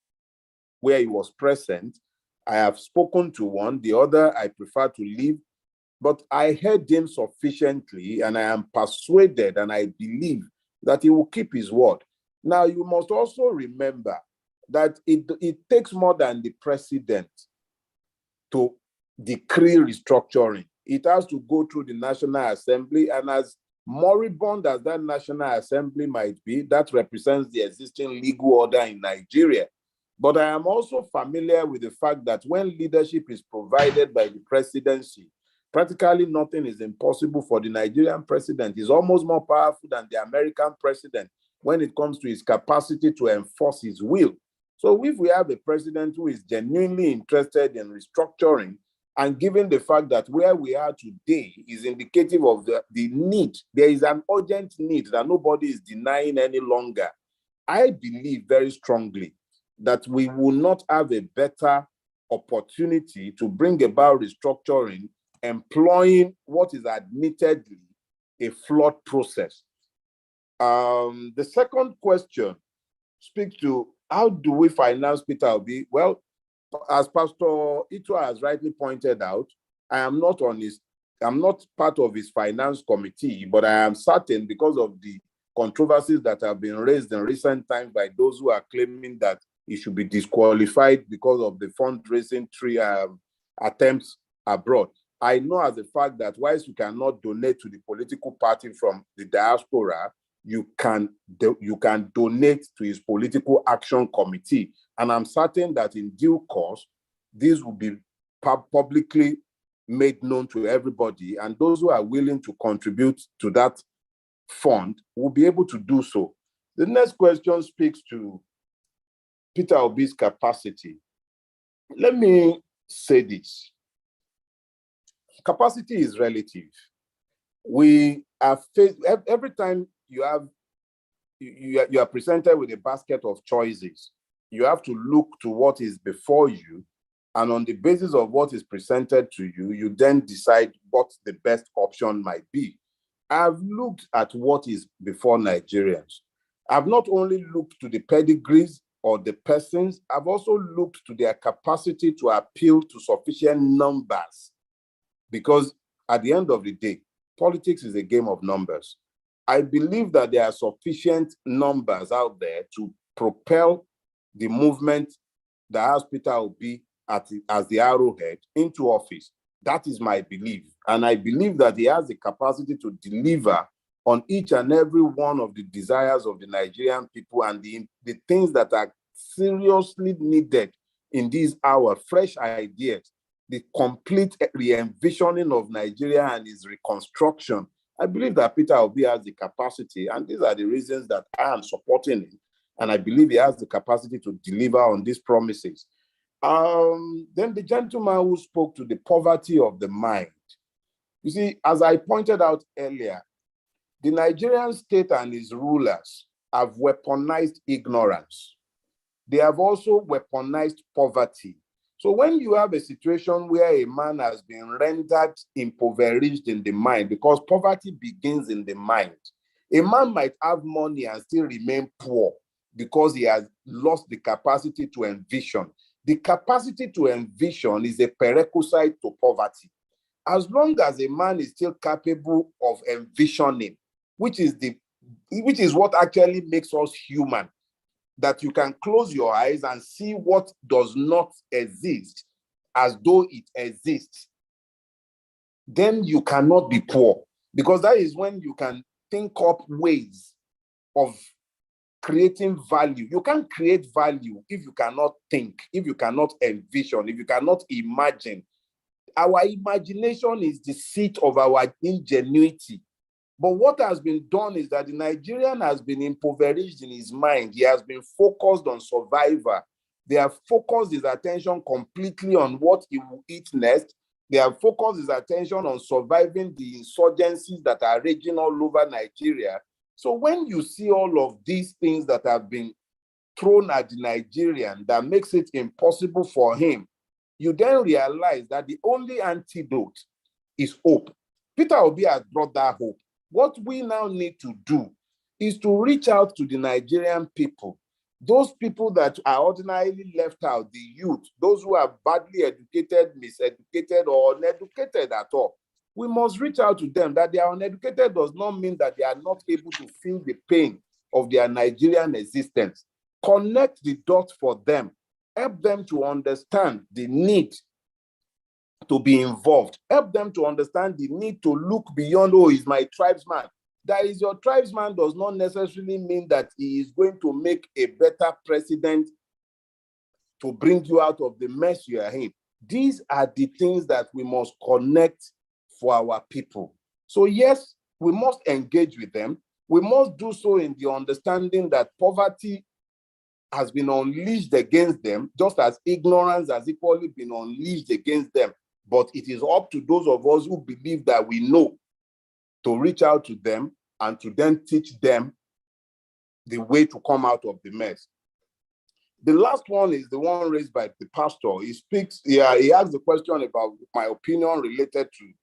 where he was present. I have spoken to one, the other I prefer to leave, but I heard him sufficiently and I am persuaded and I believe that he will keep his word. Now, you must also remember that it takes more than the president to decree restructuring. It has to go through the National Assembly, and as moribund as that National Assembly might be, that represents the existing legal order in Nigeria. But I am also familiar with the fact that when leadership is provided by the presidency, practically nothing is impossible for the Nigerian president. He's almost more powerful than the American president when it comes to his capacity to enforce his will. So if we have a president who is genuinely interested in restructuring, and given the fact that where we are today is indicative of the need, there is an urgent need that nobody is denying any longer, I believe very strongly that we will not have a better opportunity to bring about restructuring employing what is admittedly a flawed process. The second question speaks to how do we finance Peter Obi? Well, as Pastor Ito has rightly pointed out, I'm not part of his finance committee, but I am certain because of the controversies that have been raised in recent times by those who are claiming that he should be disqualified because of the fundraising attempts abroad. I know as a fact that whilst you cannot donate to the political party from the diaspora, you can donate to his political action committee. And I'm certain that in due course, this will be publicly made known to everybody. And those who are willing to contribute to that fund will be able to do so. The next question speaks to Peter Obi's capacity. Let me say this. Capacity is relative. We are faced, every time you are presented with a basket of choices, you have to look to what is before you, and on the basis of what is presented to you, you then decide what the best option might be. I've looked at what is before Nigerians. I've not only looked to the pedigrees or the persons, I've also looked to their capacity to appeal to sufficient numbers, because at the end of the day, politics is a game of numbers. I believe that there are sufficient numbers out there to propel the movement that has Peter Obi as the arrowhead into office. That is my belief. And I believe that he has the capacity to deliver on each and every one of the desires of the Nigerian people and the things that are seriously needed in this hour, fresh ideas, the complete re-envisioning of Nigeria and its reconstruction. I believe that Peter Obi has the capacity, and these are the reasons that I am supporting him. And I believe he has the capacity to deliver on these promises. Then the gentleman who spoke to the poverty of the mind. You see, as I pointed out earlier, the Nigerian state and its rulers have weaponized ignorance. They have also weaponized poverty. So when you have a situation where a man has been rendered impoverished in the mind, because poverty begins in the mind, a man might have money and still remain poor because he has lost the capacity to envision. The capacity to envision is a prerequisite to poverty. As long as a man is still capable of envisioning, which is what actually makes us human, that you can close your eyes and see what does not exist as though it exists, then you cannot be poor, because that is when you can think up ways of creating value. You can't create value if you cannot think, if you cannot envision, if you cannot imagine. Our imagination is the seat of our ingenuity. But what has been done is that the Nigerian has been impoverished in his mind. He has been focused on survival. They have focused his attention completely on what he will eat next. They have focused his attention on surviving the insurgencies that are raging all over Nigeria. So when you see all of these things that have been thrown at the Nigerian that makes it impossible for him, you then realize that the only antidote is hope. Peter Obi has brought that hope. What we now need to do is to reach out to the Nigerian people, those people that are ordinarily left out, the youth, those who are badly educated, miseducated, or uneducated at all. We must reach out to them. That they are uneducated does not mean that they are not able to feel the pain of their Nigerian existence. Connect the dots for them. Help them to understand the need to be involved. Help them to understand the need to look beyond, oh, he's my tribesman. That is your tribesman does not necessarily mean that he is going to make a better president to bring you out of the mess you are in. These are the things that we must connect for our people. So yes, we must engage with them. We must do so in the understanding that poverty has been unleashed against them, just as ignorance has equally been unleashed against them. But it is up to those of us who believe that we know to reach out to them and to then teach them the way to come out of the mess. The last one is the one raised by the pastor. He asked the question about my opinion related to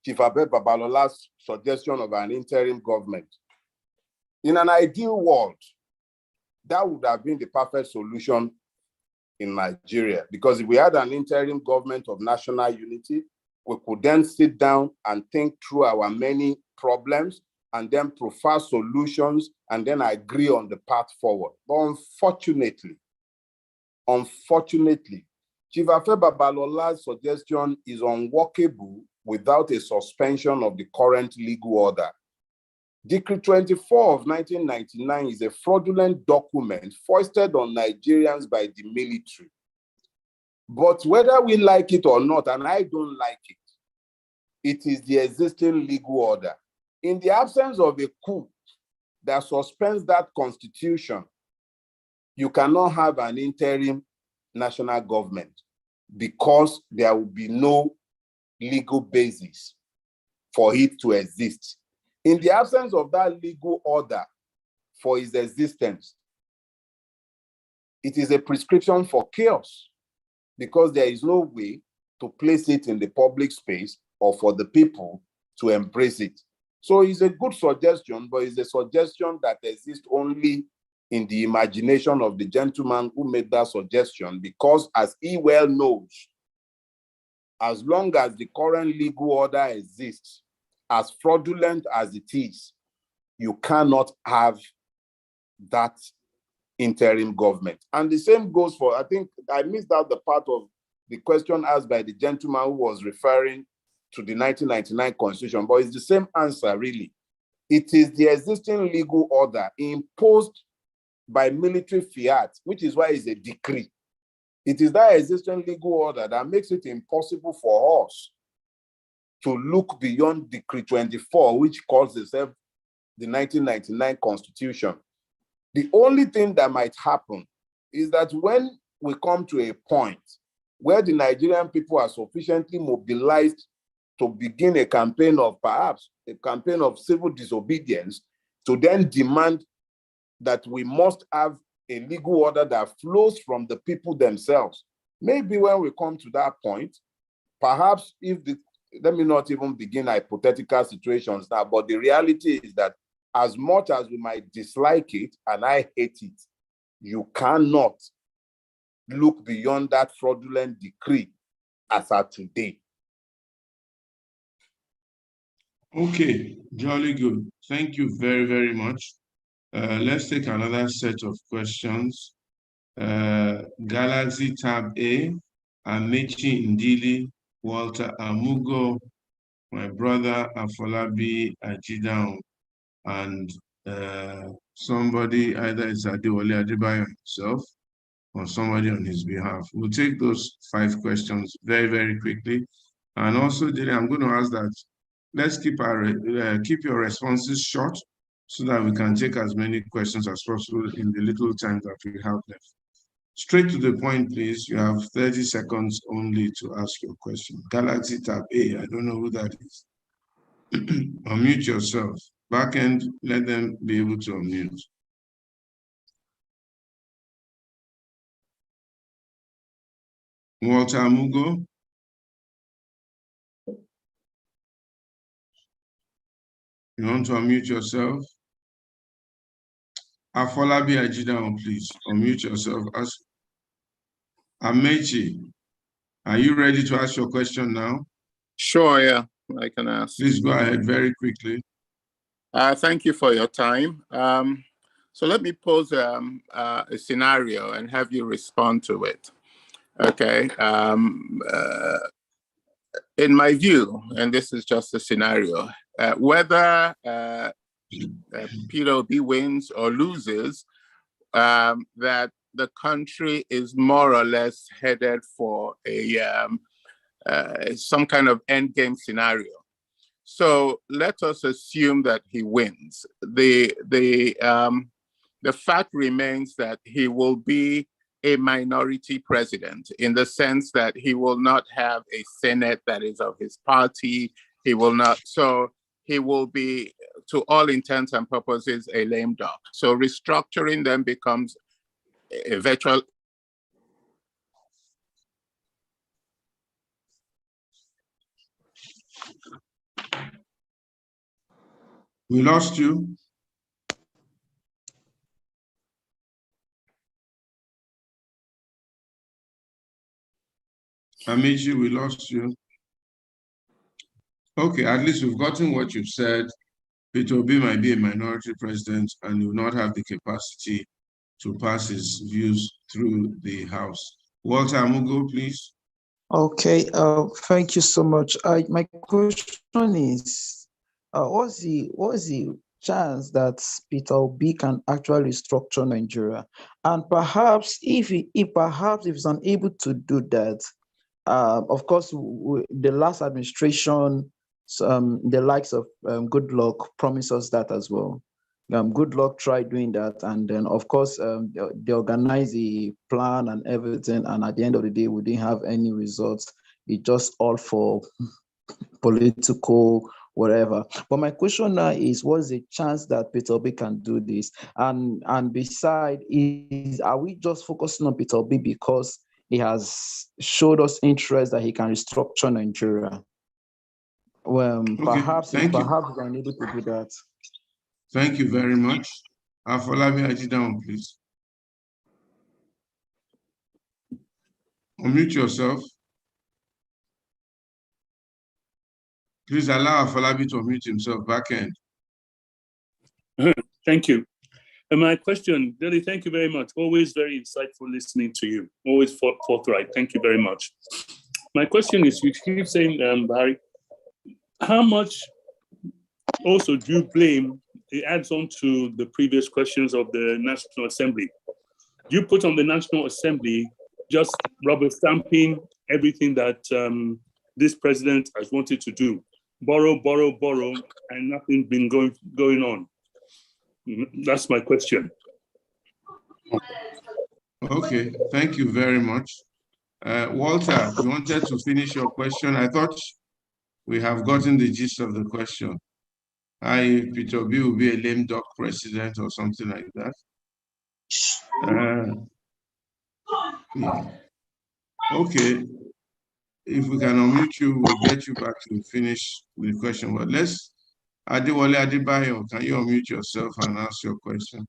Chief Abe Babalola's suggestion of an interim government. In an ideal world, that would have been the perfect solution in Nigeria, because if we had an interim government of national unity, we could then sit down and think through our many problems and then prefer solutions and then agree on the path forward. But unfortunately, Chief Afe Babalola's suggestion is unworkable without a suspension of the current legal order. Decree 24 of 1999 is a fraudulent document foisted on Nigerians by the military. But whether we like it or not, and I don't like it, it is the existing legal order. In the absence of a coup that suspends that constitution, you cannot have an interim national government because there will be no legal basis for it to exist. In the absence of that legal order for its existence, it is a prescription for chaos, because there is no way to place it in the public space or for the people to embrace it. So it's a good suggestion, but it's a suggestion that exists only in the imagination of the gentleman who made that suggestion, because as he well knows, as long as the current legal order exists, as fraudulent as it is, you cannot have that interim government. And the same goes for, I think I missed out the part of the question asked by the gentleman who was referring to the 1999 Constitution, but it's the same answer, really. It is the existing legal order imposed by military fiat, which is why it's a decree. It is that existing legal order that makes it impossible for us to look beyond Decree 24, which calls itself the 1999 Constitution. The only thing that might happen is that when we come to a point where the Nigerian people are sufficiently mobilized to begin a campaign of perhaps a campaign of civil disobedience, to then demand that we must have a legal order that flows from the people themselves. Maybe when we come to that point, perhaps if the, let me not even begin hypothetical situations now, but the reality is that as much as we might dislike it, and I hate it, you cannot look beyond that fraudulent decree as of today.
Okay, jolly good. Thank you very, very much. Let's take another set of questions. Galaxy Tab A, Amechi Ndili, Walter Amugo, my brother Afolabi Ajidan, and somebody, either it's Adewale Adebayo himself or somebody on his behalf. We'll take those 5 questions very, very quickly. And also, Dele, I'm going to ask that let's keep your responses short so that we can take as many questions as possible in the little time that we have left. Straight to the point, please. You have 30 seconds only to ask your question. Galaxy Tab A, I don't know who that is. Unmute yourself. Back end, let them be able to unmute. Walter Amugo. You want to unmute yourself? Afolabi Ajidan, please unmute yourself. Ask. Amechi, are you ready to ask your question now?
Sure, yeah, I can ask.
Please go ahead very quickly.
Thank you for your time. So let me pose a scenario and have you respond to it. Okay. In my view, and this is just a scenario, whether Peter Obi wins or loses, that the country is more or less headed for a some kind of endgame scenario. So let us assume that he wins. The fact remains that he will be a minority president, in the sense that he will not have a Senate that is of his party. He will not, so he will be, to all intents and purposes, a lame duck. So restructuring them becomes a virtual.
We lost you. Amici, we lost you. Okay, at least we've gotten what you've said. Peter Obi might be a minority president and will not have the capacity to pass his views through the House. Walter Amugo, please.
Okay, thank you so much. My question is, what's the chance that Peter Obi can actually restructure Nigeria? And perhaps if he's unable to do that, of course, the last administration, the likes of Goodluck promised us that as well. Goodluck tried doing that, and then of course they organized the plan and everything, and at the end of the day, we didn't have any results. It just all for political whatever. But my question now is, what's the chance that Peter Obi can do this? And beside, are we just focusing on Peter Obi because he has showed us interest that he can restructure Nigeria? Well,
Okay,
perhaps
we're
unable to do that.
Thank you very much. Afolabi Ajidan, please. Unmute yourself. Please allow Afolabi to unmute himself back end.
Thank you. And my question, Dele, thank you very much. Always very insightful listening to you. Always forthright. Thank you very much. My question is, you keep saying, Barry, how much also do you blame, it adds on to the previous questions of the National Assembly. You put on the National Assembly just rubber stamping everything that this president has wanted to do. Borrow, borrow, borrow, and nothing been going on. That's my question.
Okay, thank you very much. Walter, you wanted to finish your question? I thought we have gotten the gist of the question. Peter Obi will be a lame duck president or something like that. Yeah. Okay, if we can unmute you, we'll get you back to finish the question. But let's, Adewale Adebayo, can you unmute yourself and ask your question?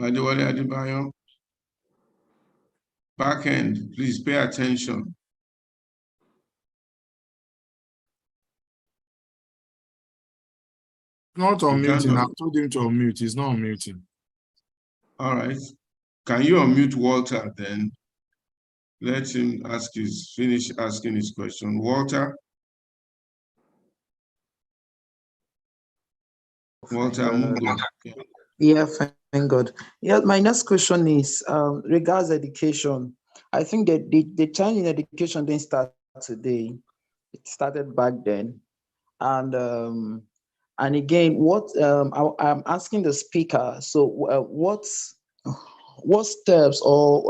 Adewale Adebayo, back end, please pay attention.
Not unmuting. I told him to unmute. He's not unmuting.
All right. Can you unmute Walter then? Let him finish asking his question. Walter? Walter Mugo.
Yeah, thank God. Yeah, my next question is regards education. I think that the change in education didn't start today. It started back then. And again, what I'm asking the speaker, so what steps or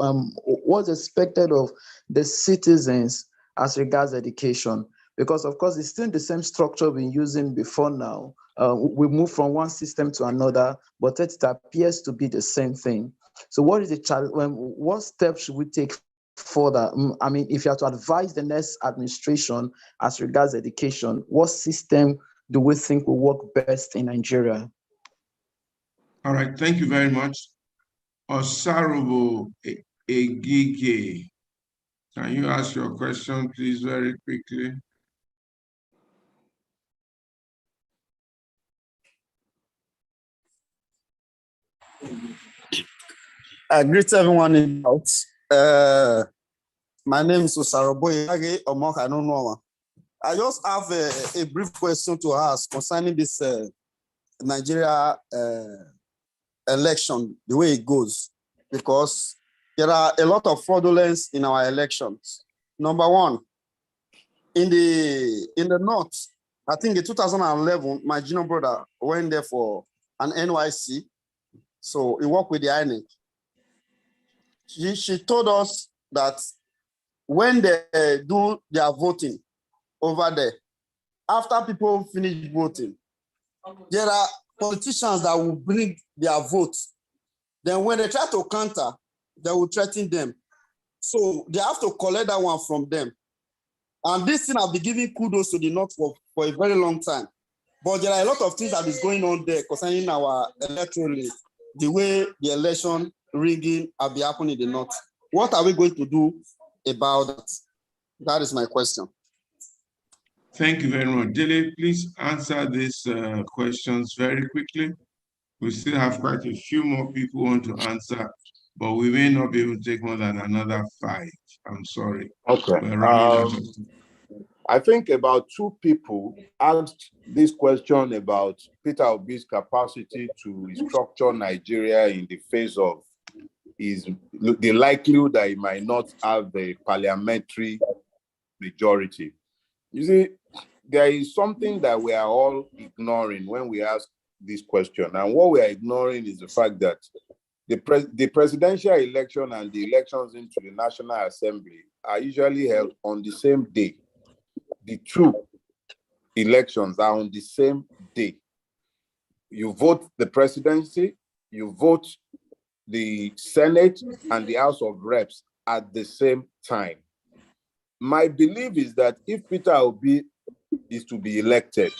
what's expected of the citizens as regards education? Because of course, it's still the same structure we've been using before now. We move from one system to another, but it appears to be the same thing. So what is the challenge? What steps should we take further? I mean, if you have to advise the next administration as regards education, what system do we think will work best in Nigeria?
All right, thank you very much. Osarubo Egige, can you ask your question, please, very quickly?
Greet everyone in the house. My name is Osarubo Egige. I just have a brief question to ask concerning this Nigeria election, the way it goes, because there are a lot of fraudulence in our elections. Number one, in the north, I think in 2011, my junior brother went there for an NYC, so he worked with the INEC. She told us that when they do their voting over there, after people finish voting, there are politicians that will bring their votes. Then when they try to counter, they will threaten them. So they have to collect that one from them. And this thing has been giving kudos to the North for a very long time. But there are a lot of things that is going on there concerning our electoral, the way the election rigging have been happening in the North. What are we going to do about that? That is my question.
Thank you very much. Dele, please answer these questions very quickly. We still have quite a few more people who want to answer, but we may not be able to take more than another 5. I'm sorry.
Okay.
We're running out of time.
I think about 2 people asked this question about Peter Obi's capacity to structure Nigeria in the face of the likelihood that he might not have the parliamentary majority. You see, there is something that we are all ignoring when we ask this question. And what we are ignoring is the fact that the presidential election and the elections into the National Assembly are usually held on the same day. The 2 elections are on the same day. You vote the presidency, you vote the Senate and the House of Reps at the same time. My belief is that if Peter Obi is to be elected,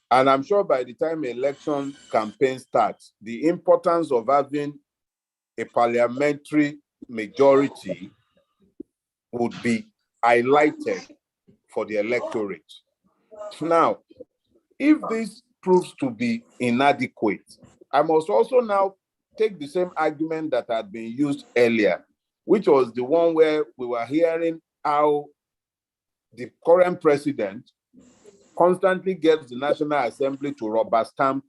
and I'm sure by the time election campaign starts, the importance of having a parliamentary majority would be highlighted for the electorate. Now, if this proves to be inadequate, I must also now take the same argument that had been used earlier, which was the one where we were hearing how the current president constantly gets the National Assembly to rubber stamp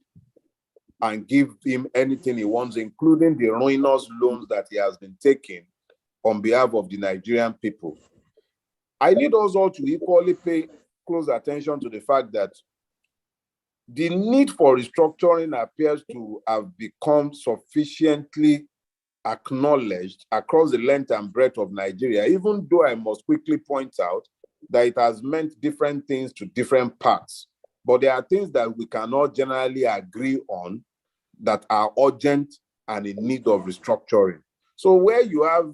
and give him anything he wants, including the ruinous loans that he has been taking on behalf of the Nigerian people. I need also to equally pay close attention to the fact that the need for restructuring appears to have become sufficiently acknowledged across the length and breadth of Nigeria, even though I must quickly point out that it has meant different things to different parts. But there are things that we cannot generally agree on that are urgent and in need of restructuring. So where you have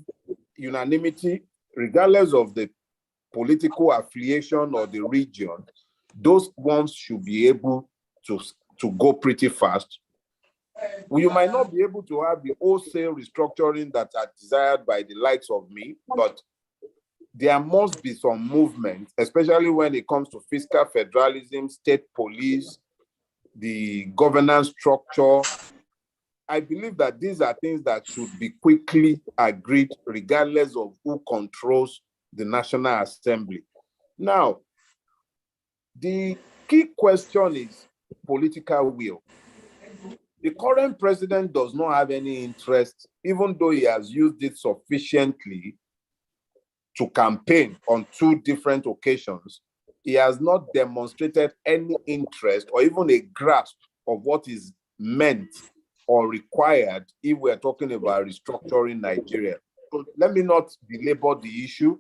unanimity, regardless of the political affiliation or the region, those ones should be able to go pretty fast. You might not be able to have the wholesale restructuring that are desired by the likes of me, but there must be some movement, especially when it comes to fiscal federalism, state police, the governance structure. I believe that these are things that should be quickly agreed, regardless of who controls the National Assembly. Now, the key question is political will. The current president does not have any interest, even though he has used it sufficiently to campaign on 2 different occasions. He has not demonstrated any interest or even a grasp of what is meant or required if we're talking about restructuring Nigeria. So let me not belabor the issue.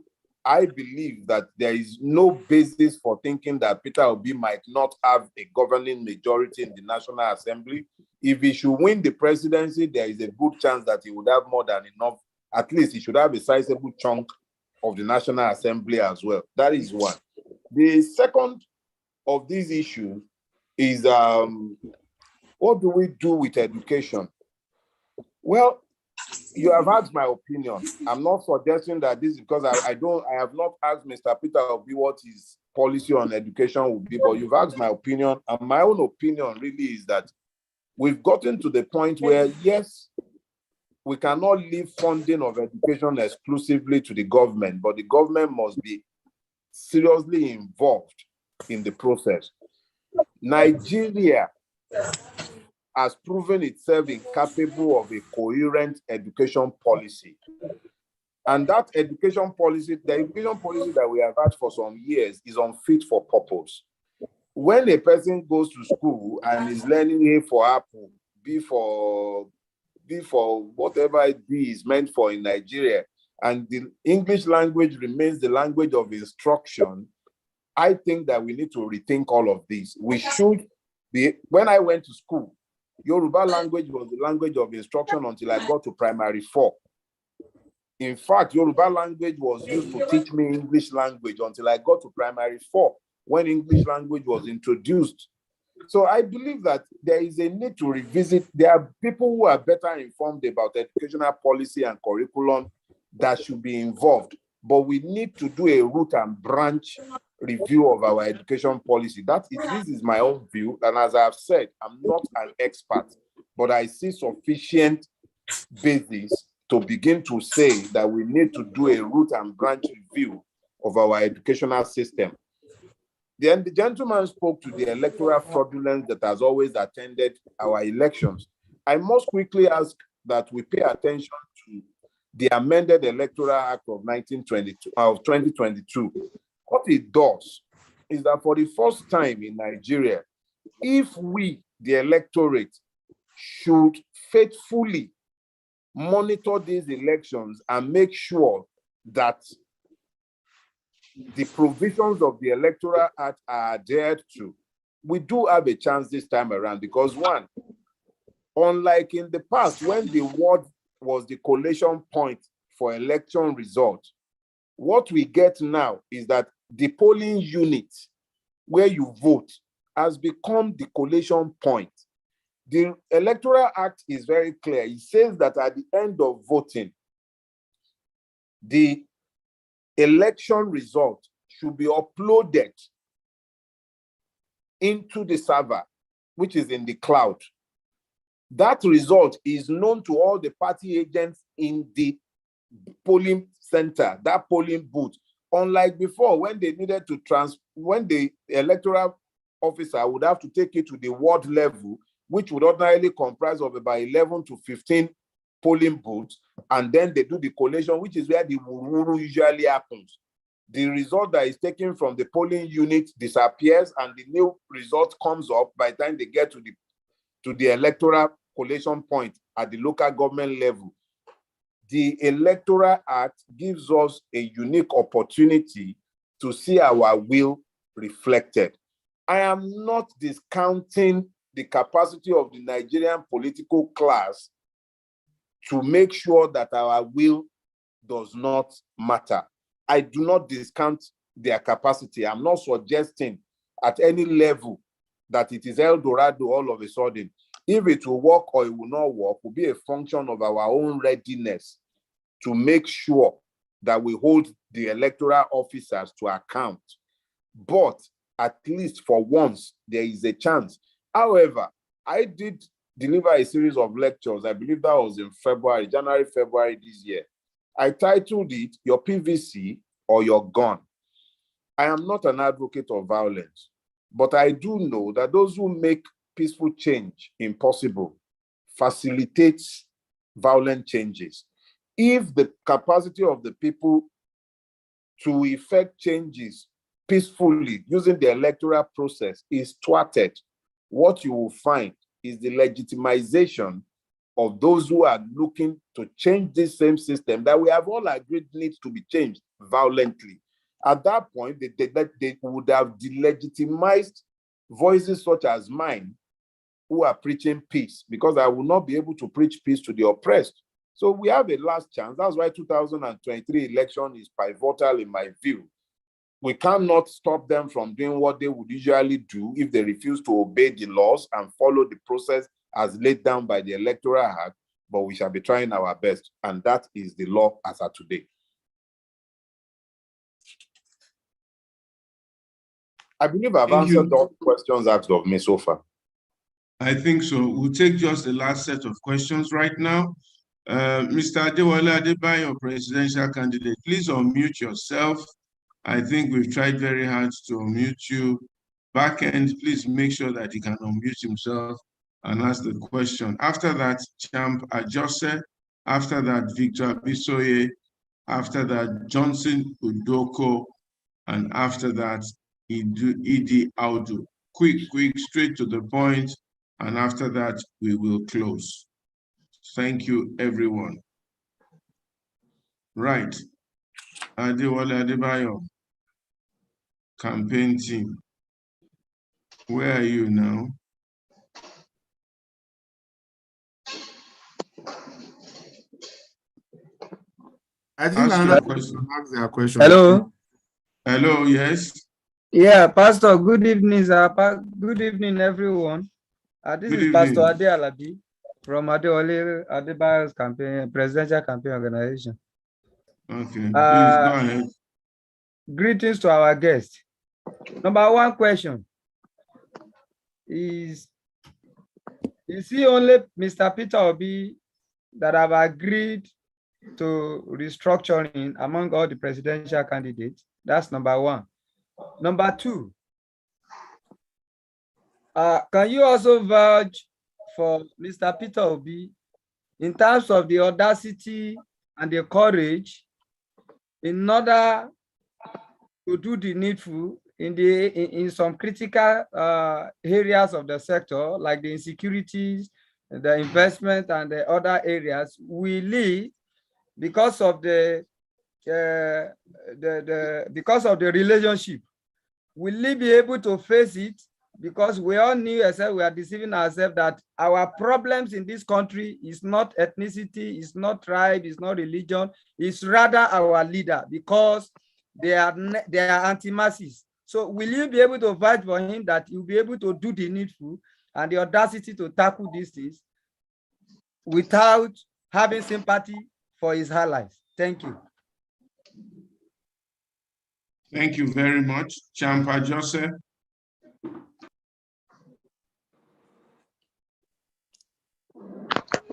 I believe that there is no basis for thinking that Peter Obi might not have a governing majority in the National Assembly. If he should win the presidency, there is a good chance that he would have more than enough. At least he should have a sizable chunk of the National Assembly as well. That is one. The second of these issues is what do we do with education? Well, you have asked my opinion. I'm not suggesting that this is because I have not asked Mr. Peter Obi what his policy on education would be, but you've asked my opinion. And my own opinion really is that we've gotten to the point where, yes, we cannot leave funding of education exclusively to the government, but the government must be seriously involved in the process. Nigeria has proven itself incapable of a coherent education policy. And that education policy, the education policy that we have had for some years, is unfit for purpose. When a person goes to school and is learning A for apple, B for whatever B is meant for in Nigeria, and the English language remains the language of instruction, I think that we need to rethink all of this. We should be, when I went to school, Yoruba language was the language of instruction until I got to primary 4. In fact, Yoruba language was used to teach me English language until I got to primary 4, when English language was introduced. So I believe that there is a need to revisit. There are people who are better informed about educational policy and curriculum that should be involved, but we need to do a root and branch review of our education policy. This is my own view, and as I've said, I'm not an expert, but I see sufficient basis to begin to say that we need to do a root and branch review of our educational system. Then the gentleman spoke to the electoral fraudulence that has always attended our elections. I must quickly ask that we pay attention to the amended Electoral Act of 2022. What it does is that for the first time in Nigeria, if we, the electorate, should faithfully monitor these elections and make sure that the provisions of the Electoral Act are adhered to, we do have a chance this time around, because one, unlike in the past when the ward was the collation point for election results, what we get now is that the polling unit where you vote has become the collation point. The Electoral Act is very clear. It says that at the end of voting, the election result should be uploaded into the server, which is in the cloud. That result is known to all the party agents in the polling center, that polling booth. Unlike before, when they needed to when the electoral officer would have to take it to the ward level, which would ordinarily comprise of about 11 to 15 polling booths, and then they do the collation, which is where the wuru usually happens. The result that is taken from the polling unit disappears, and the new result comes up by the time they get to the electoral collation point at the local government level. The Electoral Act gives us a unique opportunity to see our will reflected. I am not discounting the capacity of the Nigerian political class to make sure that our will does not matter. I do not discount their capacity. I'm not suggesting at any level that it is El Dorado all of a sudden. If it will work or it will not work will be a function of our own readiness to make sure that we hold the electoral officers to account. But at least for once, there is a chance. However, I did deliver a series of lectures. I believe that was in January, February this year. I titled it, Your PVC or Your Gun. I am not an advocate of violence, but I do know that those who make peaceful change impossible facilitates violent changes. If the capacity of the people to effect changes peacefully using the electoral process is thwarted, what you will find is the legitimization of those who are looking to change this same system that we have all agreed needs to be changed violently. At that point, they would have delegitimized voices such as mine who are preaching peace, because I will not be able to preach peace to the oppressed. So we have a last chance. That's why 2023 election is pivotal in my view. We cannot stop them from doing what they would usually do if they refuse to obey the laws and follow the process as laid down by the Electoral Act, but we shall be trying our best, and that is the law as of today. I believe I've answered all the questions asked of me so far.
I think so. We'll take just the last set of questions right now. Mr. Adewale Adebayo, presidential candidate, please unmute yourself. I think we've tried very hard to unmute you. Back end, please make sure that he can unmute himself and ask the question. After that, Champ Ajose. After that, Victor Abisoye. After that, Johnson Udoko. And after that, Idi Audu. Quick, straight to the point. And after that, we will close. Thank you, everyone. Right. Adewale Adebayo, campaign team. Where are you now?
I think another person asked their question.
Hello.
Hello, yes.
Yeah, Pastor, good evening, sir. Good evening, everyone. This is Pastor Ade Alabi from Adewale Adebayo's campaign, presidential campaign organization.
Okay, please go ahead.
Greetings to our guests. Number one question is it only Mr. Peter Obi that have agreed to restructuring among all the presidential candidates? That's number one. Number two, can you also vouch for Mr. Peter Obi in terms of the audacity and the courage in order to do the needful in some critical areas of the sector, like the insecurities, the investment, and the other areas? We lead because of the relationship. Will we be able to face it? Because we all knew ourselves, we are deceiving ourselves that our problems in this country is not ethnicity, is not tribe, is not religion, it's rather our leader, because they are anti-masses. So will you be able to fight for him that you'll be able to do the needful and the audacity to tackle these things without having sympathy for his allies? Thank you.
Thank you very much. Champa Joseph.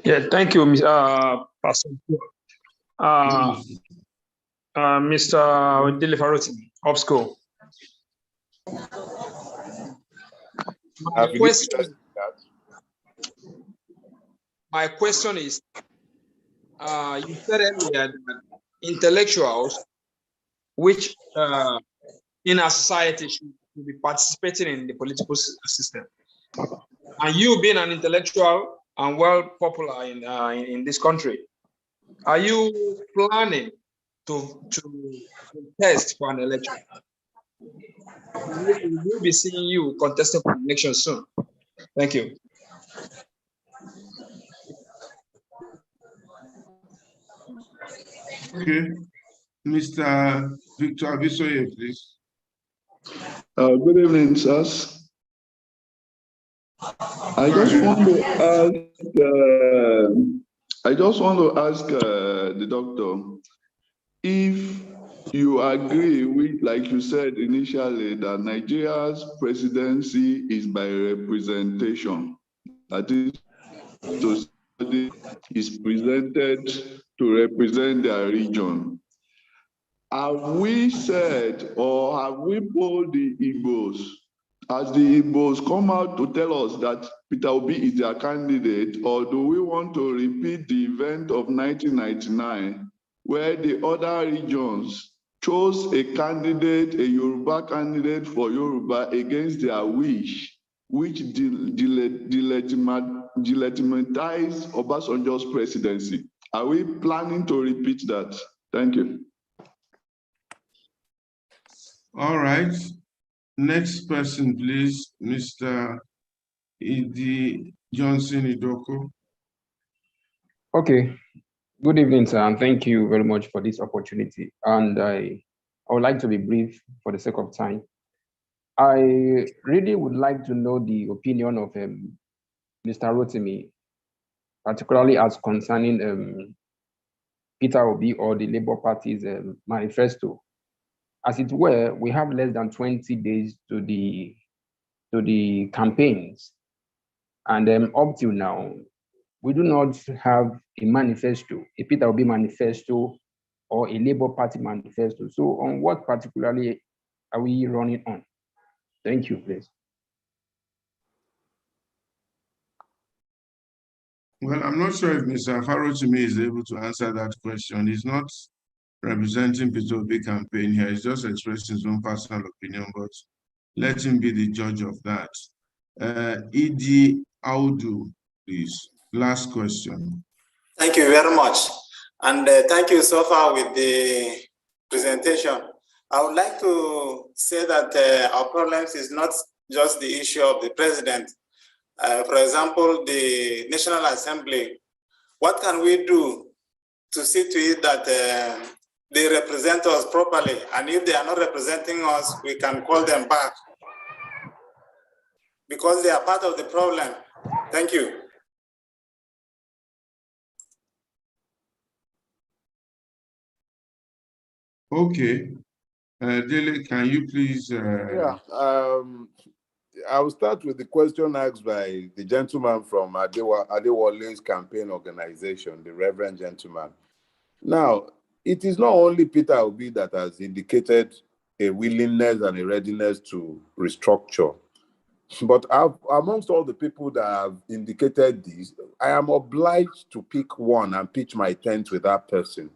Yeah, thank you, Pastor. Mr. Dele farotimi of school. My question is, you said earlier that intellectuals, which in our society should be participating in the political system, and you being an intellectual and well popular in this country, are you planning to contest for an election? We'll be seeing you contesting for an election soon. Thank you.
Okay. Mr. Victor Abisoye, please.
Good evening, sirs. I just want to ask the doctor if you agree with, like you said initially, that Nigeria's presidency is by representation. That is, society is presented to represent their region. Have we said, or have we polled the Igbos? As the Igbos come out to tell us that Peter Obi is their candidate, or do we want to repeat the event of 1999, where the other regions chose a candidate, a Yoruba candidate for Yoruba against their wish, which delegitimized Obasanjo's presidency? Are we planning to repeat that? Thank you.
All right. Next person, please, Mr. Idi Johnson Idoko.
Okay. Good evening, sir, and thank you very much for this opportunity. And I would like to be brief for the sake of time. I really would like to know the opinion of Mr. Rotimi, particularly as concerning Peter Obi or the Labour Party's manifesto. As it were, we have less than 20 days to the campaigns. And up till now, we do not have a manifesto, a Peter Obi manifesto or a Labour Party manifesto. So on what particularly are we running on? Thank you, please.
Well, I'm not sure if Mr. Farotimi is able to answer that question. He's not representing Peter Obi campaign here. He's just expressing his own personal opinion, but let him be the judge of that. Ighodalo, please. Last question.
Thank you very much. And thank you so far with the presentation. I would like to say that our problems is not just the issue of the president. For example, the National Assembly, what can we do to see to it that they represent us properly? And if they are not representing us, we can call them back because they are part of the problem. Thank you.
Okay. Dele, can you please?
I will start with the question asked by the gentleman from Adewale's campaign organization, the Reverend gentleman. Now, it is not only Peter Obi that has indicated a willingness and a readiness to restructure, but amongst all the people that have indicated this, I am obliged to pick one and pitch my tent with that person.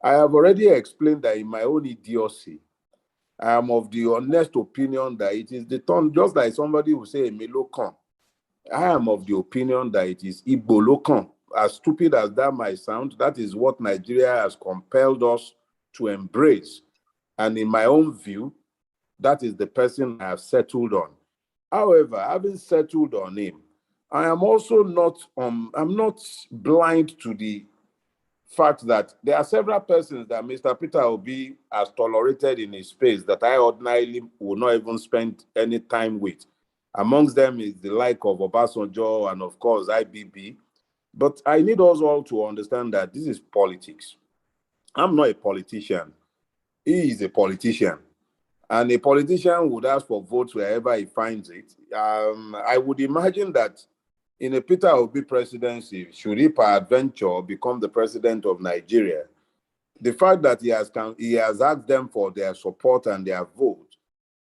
I have already explained that in my own idiocy, I am of the honest opinion that it is the turn, just like somebody will say Melokan. I am of the opinion that it is Ibolokan. As stupid as that might sound, that is what Nigeria has compelled us to embrace. And in my own view, that is the person I have settled on. However, having settled on him, I am also not, I'm not blind to the fact that there are several persons that Mr. Peter Obi has tolerated in his space that I ordinarily will not even spend any time with. Amongst them is the like of Obasanjo and of course IBB. But I need us all to understand that this is politics. I'm not a politician. He is a politician. And a politician would ask for votes wherever he finds it. I would imagine that in a Peter Obi presidency, should he peradventure become the president of Nigeria, the fact that he has asked them for their support and their vote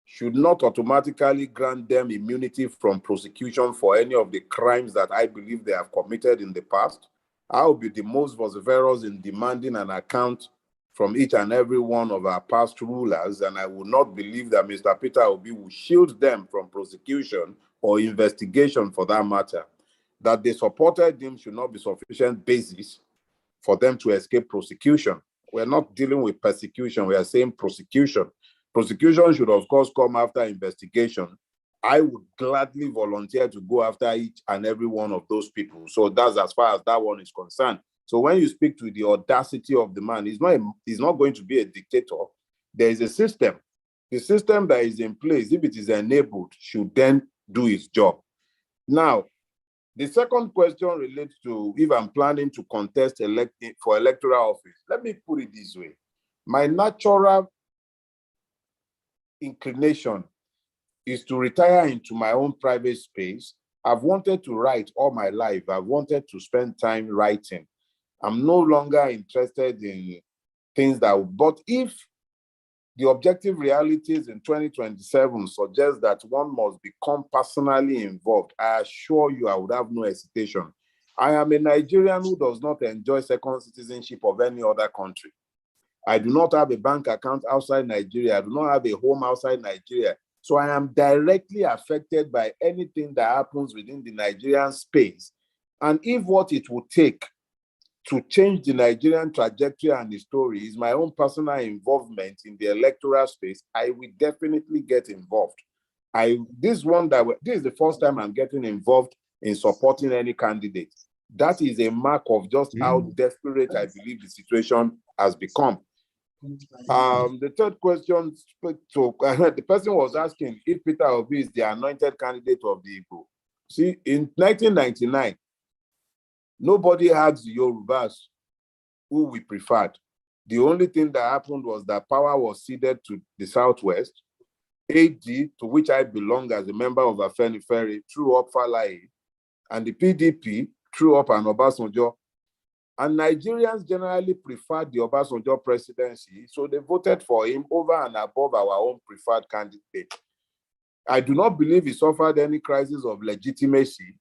should not automatically grant them immunity from prosecution for any of the crimes that I believe they have committed in the past. I will be the most vociferous in demanding an account from each and every one of our past rulers, and I would not believe that Mr. Peter Obi will shield them from prosecution or investigation for that matter. That they supported him should not be sufficient basis for them to escape prosecution. We're not dealing with persecution, we are saying prosecution. Prosecution should, of course, come after investigation. I would gladly volunteer to go after each and every one of those people. So that's as far as that one is concerned. So when you speak to the audacity of the man, he's not going to be a dictator. There is a system. The system that is in place, if it is enabled, should then do its job. Now, the second question relates to if I'm planning to contest for electoral office. Let me put it this way. My natural inclination is to retire into my own private space. I've wanted to write all my life. I've wanted to spend time writing. I'm no longer interested in things but if the objective realities in 2027 suggest that one must become personally involved, I assure you I would have no hesitation. I am a Nigerian who does not enjoy second citizenship of any other country. I do not have a bank account outside Nigeria. I do not have a home outside Nigeria. So I am directly affected by anything that happens within the Nigerian space. And if what it would take to change the Nigerian trajectory and the story is my own personal involvement in the electoral space, I will definitely get involved. This is the first time I'm getting involved in supporting any candidate. That is a mark of just how desperate I believe the situation has become. The third question, the person was asking if Peter Obi is the anointed candidate of the Igbo. See, in 1999, nobody asked the Yorubas who we preferred. The only thing that happened was that power was ceded to the Southwest. AD, to which I belong as a member of Afenifere, threw up Falaye, and the PDP threw up an Obasanjo. And Nigerians generally preferred the Obasanjo presidency, so they voted for him over and above our own preferred candidate. I do not believe he suffered any crisis of legitimacy,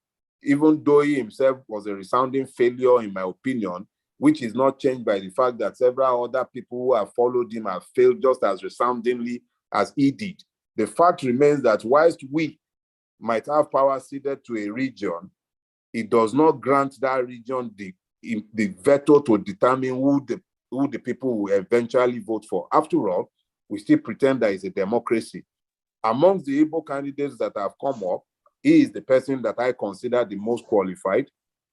even though he himself was a resounding failure, in my opinion, which is not changed by the fact that several other people who have followed him have failed just as resoundingly as he did. The fact remains that whilst we might have power ceded to a region, it does not grant that region the veto to determine who the people will eventually vote for. After all, we still pretend that it's a democracy. Amongst the Igbo candidates that have come up, he is the person that I consider the most qualified,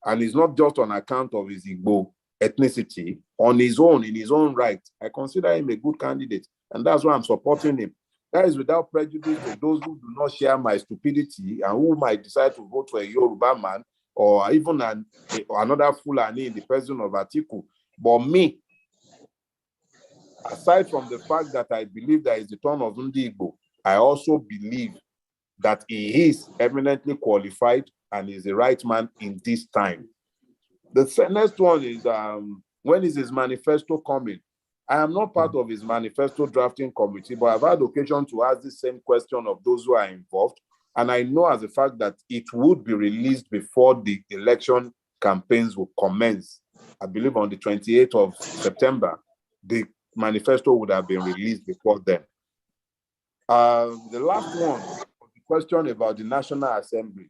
and it's not just on account of his Igbo ethnicity. On his own, in his own right, I consider him a good candidate, and that's why I'm supporting him. That is without prejudice to those who do not share my stupidity and who might decide to vote for a Yoruba man or even another Fulani in the person of Atiku. But me, aside from the fact that I believe that it's the turn of Ndi Igbo, I also believe that he is eminently qualified and is the right man in this time. The next one is, when is his manifesto coming? I am not part of his manifesto drafting committee, but I've had occasion to ask the same question of those who are involved. And I know as a fact that it would be released before the election campaigns will commence. I believe on the 28th of September, the manifesto would have been released before then. The last one, the question about the National Assembly.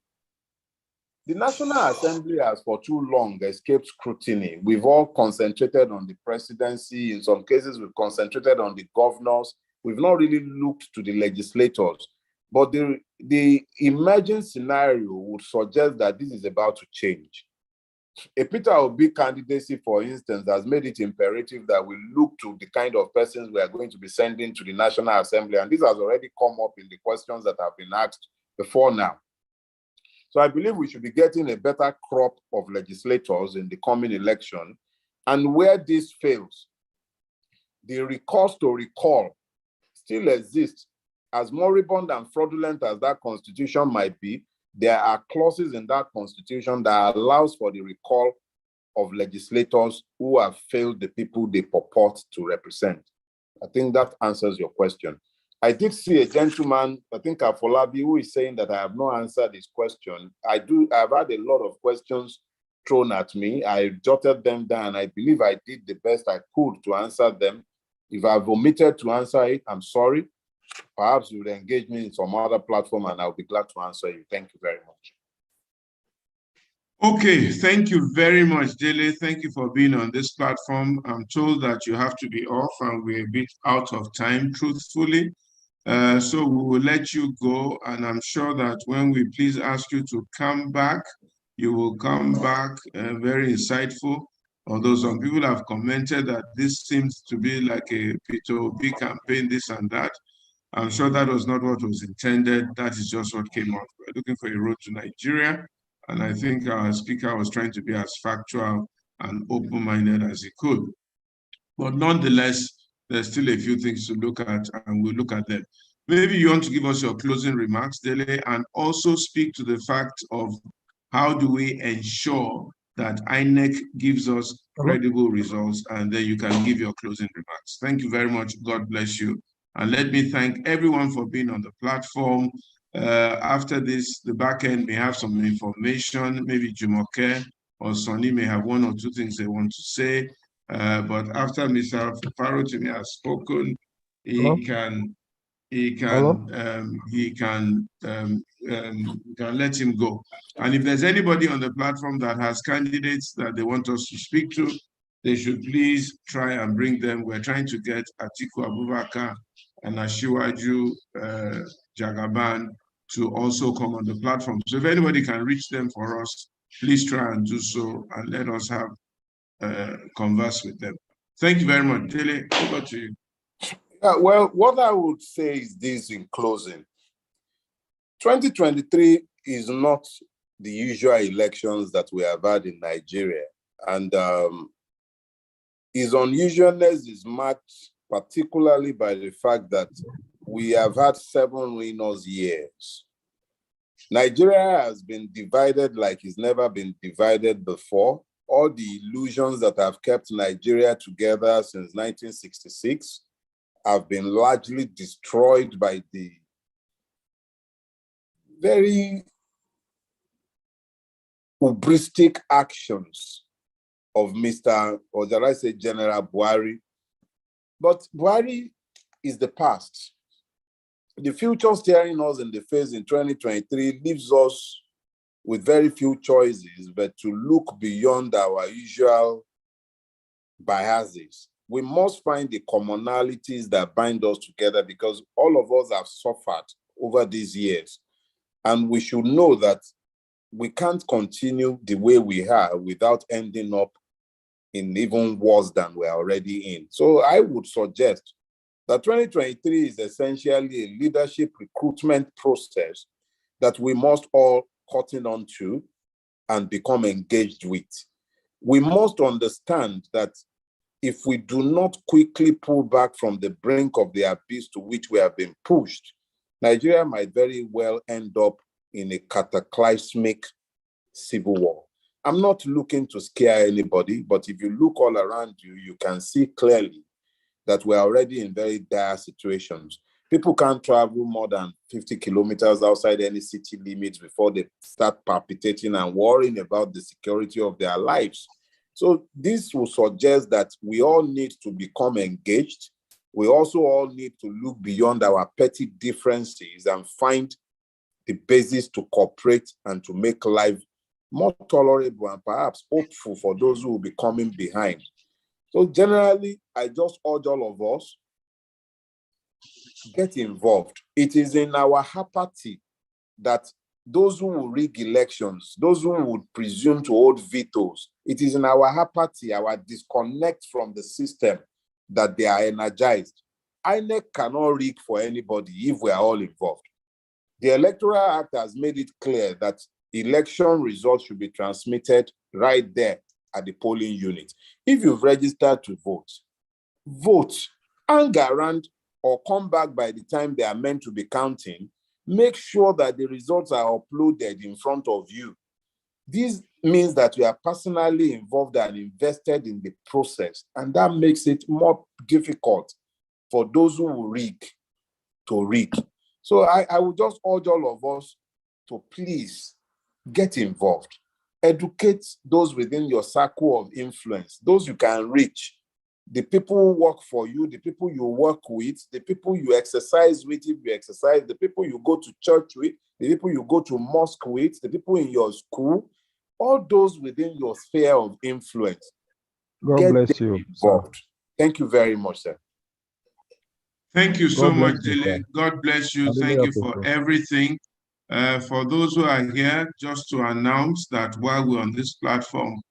The National Assembly has for too long escaped scrutiny. We've all concentrated on the presidency. In some cases, we've concentrated on the governors. We've not really looked to the legislators. But the emerging scenario would suggest that this is about to change. A Peter Obi candidacy, for instance, has made it imperative that we look to the kind of persons we are going to be sending to the National Assembly. And this has already come up in the questions that have been asked before now. So I believe we should be getting a better crop of legislators in the coming election. And where this fails, the recourse to recall still exists as moribund and fraudulent as that constitution might be, there are clauses in that constitution that allows for the recall of legislators who have failed the people they purport to represent. I think that answers your question. I did see a gentleman, I think Afolabi, who is saying that I have not answered his question. I've had a lot of questions thrown at me. I jotted them down. I believe I did the best I could to answer them. If I've omitted to answer it, I'm sorry. Perhaps you will engage me in some other platform and I'll be glad to answer you. Thank you very much.
Okay, thank you very much, Dele. Thank you for being on this platform. I'm told that you have to be off and we're a bit out of time, truthfully. So we will let you go, and I'm sure that when we please ask you to come back, you will come back very insightful. Although some people have commented that this seems to be like a Peter Obi campaign, this and that. I'm sure that was not what was intended. That is just what came out. We're looking for a road to Nigeria. And I think our speaker was trying to be as factual and open-minded as he could. But nonetheless, there's still a few things to look at, and we'll look at them. Maybe you want to give us your closing remarks, Dele, and also speak to the fact of how do we ensure that INEC gives us credible results, and then you can give your closing remarks. Thank you very much. God bless you. And let me thank everyone for being on the platform. After this, the back end may have some information. Maybe Jumoke or Sonny may have one or two things they want to say. But after Mr. Farotimi has spoken, he can let him go. And if there's anybody on the platform that has candidates that they want us to speak to, they should please try and bring them. We're trying to get Atiku Abubakar and Ashiwaju Jagaban to also come on the platform. So if anybody can reach them for us, please try and do so and let us have converse with them. Thank you very much. Dele, over to you.
Well, what I would say is this in closing. 2023 is not the usual elections that we have had in Nigeria. And its unusualness is marked particularly by the fact that we have had 7 winners years. Nigeria has been divided like it's never been divided before. All the illusions that have kept Nigeria together since 1966 have been largely destroyed by the very hubristic actions of Mr. or did I say General Buhari. But Buhari is the past. The future staring us in the face in 2023 leaves us with very few choices, but to look beyond our usual biases. We must find the commonalities that bind us together because all of us have suffered over these years. And we should know that we can't continue the way we are without ending up in even worse than we're already in. So I would suggest that 2023 is essentially a leadership recruitment process that we must all cotton on to and become engaged with. We must understand that if we do not quickly pull back from the brink of the abyss to which we have been pushed, Nigeria might very well end up in a cataclysmic civil war. I'm not looking to scare anybody, but if you look all around you, you can see clearly that we're already in very dire situations. People can't travel more than 50 kilometers outside any city limits before they start palpitating and worrying about the security of their lives. So this will suggest that we all need to become engaged. We also all need to look beyond our petty differences and find the basis to cooperate and to make life more tolerable and perhaps hopeful for those who will be coming behind. So generally, I just urge all of us, get involved. It is in our apathy that those who will rig elections, those who would presume to hold vetoes, it is in our apathy, our disconnect from the system that they are energized. INEC cannot rig for anybody if we are all involved. The Electoral Act has made it clear that election results should be transmitted right there at the polling unit. If you've registered to vote, vote. Hang around or come back by the time they are meant to be counting, make sure that the results are uploaded in front of you. This means that you are personally involved and invested in the process, and that makes it more difficult for those who will rig to rig. So I would just urge all of us to please get involved. Educate those within your circle of influence, those you can reach, the people who work for you, the people you work with, the people you exercise with if you exercise, the people you go to church with, the people you go to mosque with, the people in your school, all those within your sphere of influence.
God bless you.
Involved. Thank you very much, sir.
Thank you so
God
much,
bless you,
Dele.
sir.
God bless you.
I really
Thank you for
appreciate it.
everything. For those who are here, just to announce that while we're on this platform,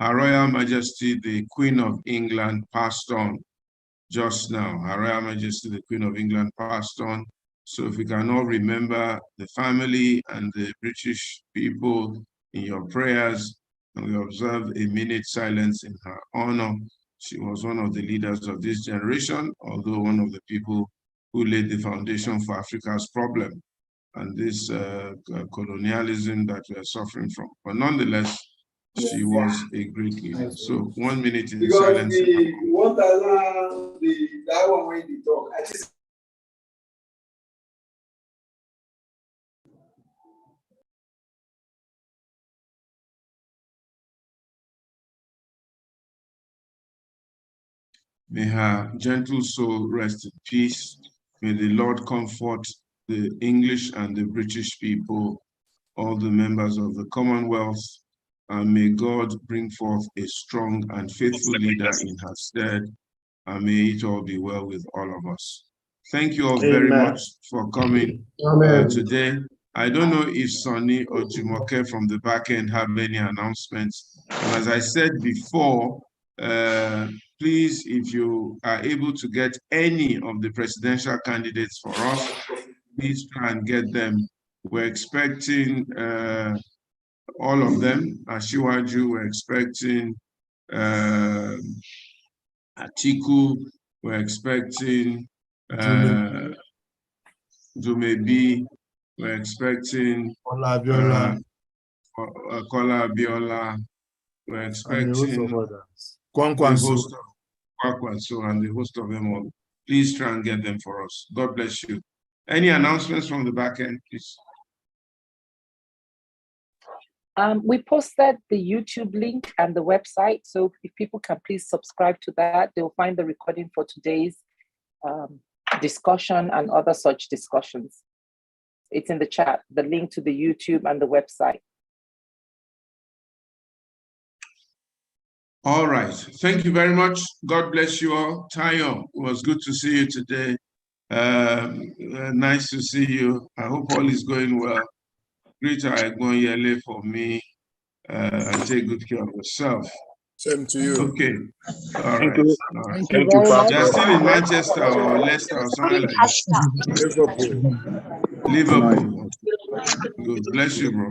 Her Royal Majesty, the Queen of England, passed on just now. Her Royal Majesty, the Queen of England, passed on. So if we can all remember the family and the British people in your prayers, and we observe a minute silence in her honor. She was one of the leaders of this generation, although one of the people who laid the foundation for Africa's problem and this colonialism that we are suffering from. But nonetheless, she was a great leader. So 1 minute in silence.
The 1,000, that one when they talk, I just
May her gentle soul rest in peace. May the Lord comfort the English and the British people, all the members of the Commonwealth, and may God bring forth a strong and faithful leader in her stead, and may it all be well with all of us. Thank you all very much for coming today. I don't know if Sonny or Jumoke from the back end have any announcements. And as I said before, please, if you are able to get any of the presidential candidates for us, please try and get them. We're expecting all of them. Ashiwaju, we're expecting Atiku, we're expecting Dumebi, we're expecting Kola Abiola, we're expecting Kwankwaso and the host of them all. Please try and get them for us. God bless you. Any announcements from the back end, please?
We posted the YouTube link and the website, so if people can please subscribe to that, they'll find the recording for today's discussion and other such discussions. It's in the chat, the link to the YouTube and the website.
All right. Thank you very much. God bless you all. Tayo, it was good to see you today. Nice to see you. I hope all is going well. Greet Yele for me and take good care of yourself.
Same to you.
Okay. All
Thank
right.
you.
All right.
Thank you, Pastor.
They're still in Manchester or Leicester or something like that.
Liverpool.
Liverpool. Good. Bless you, bro.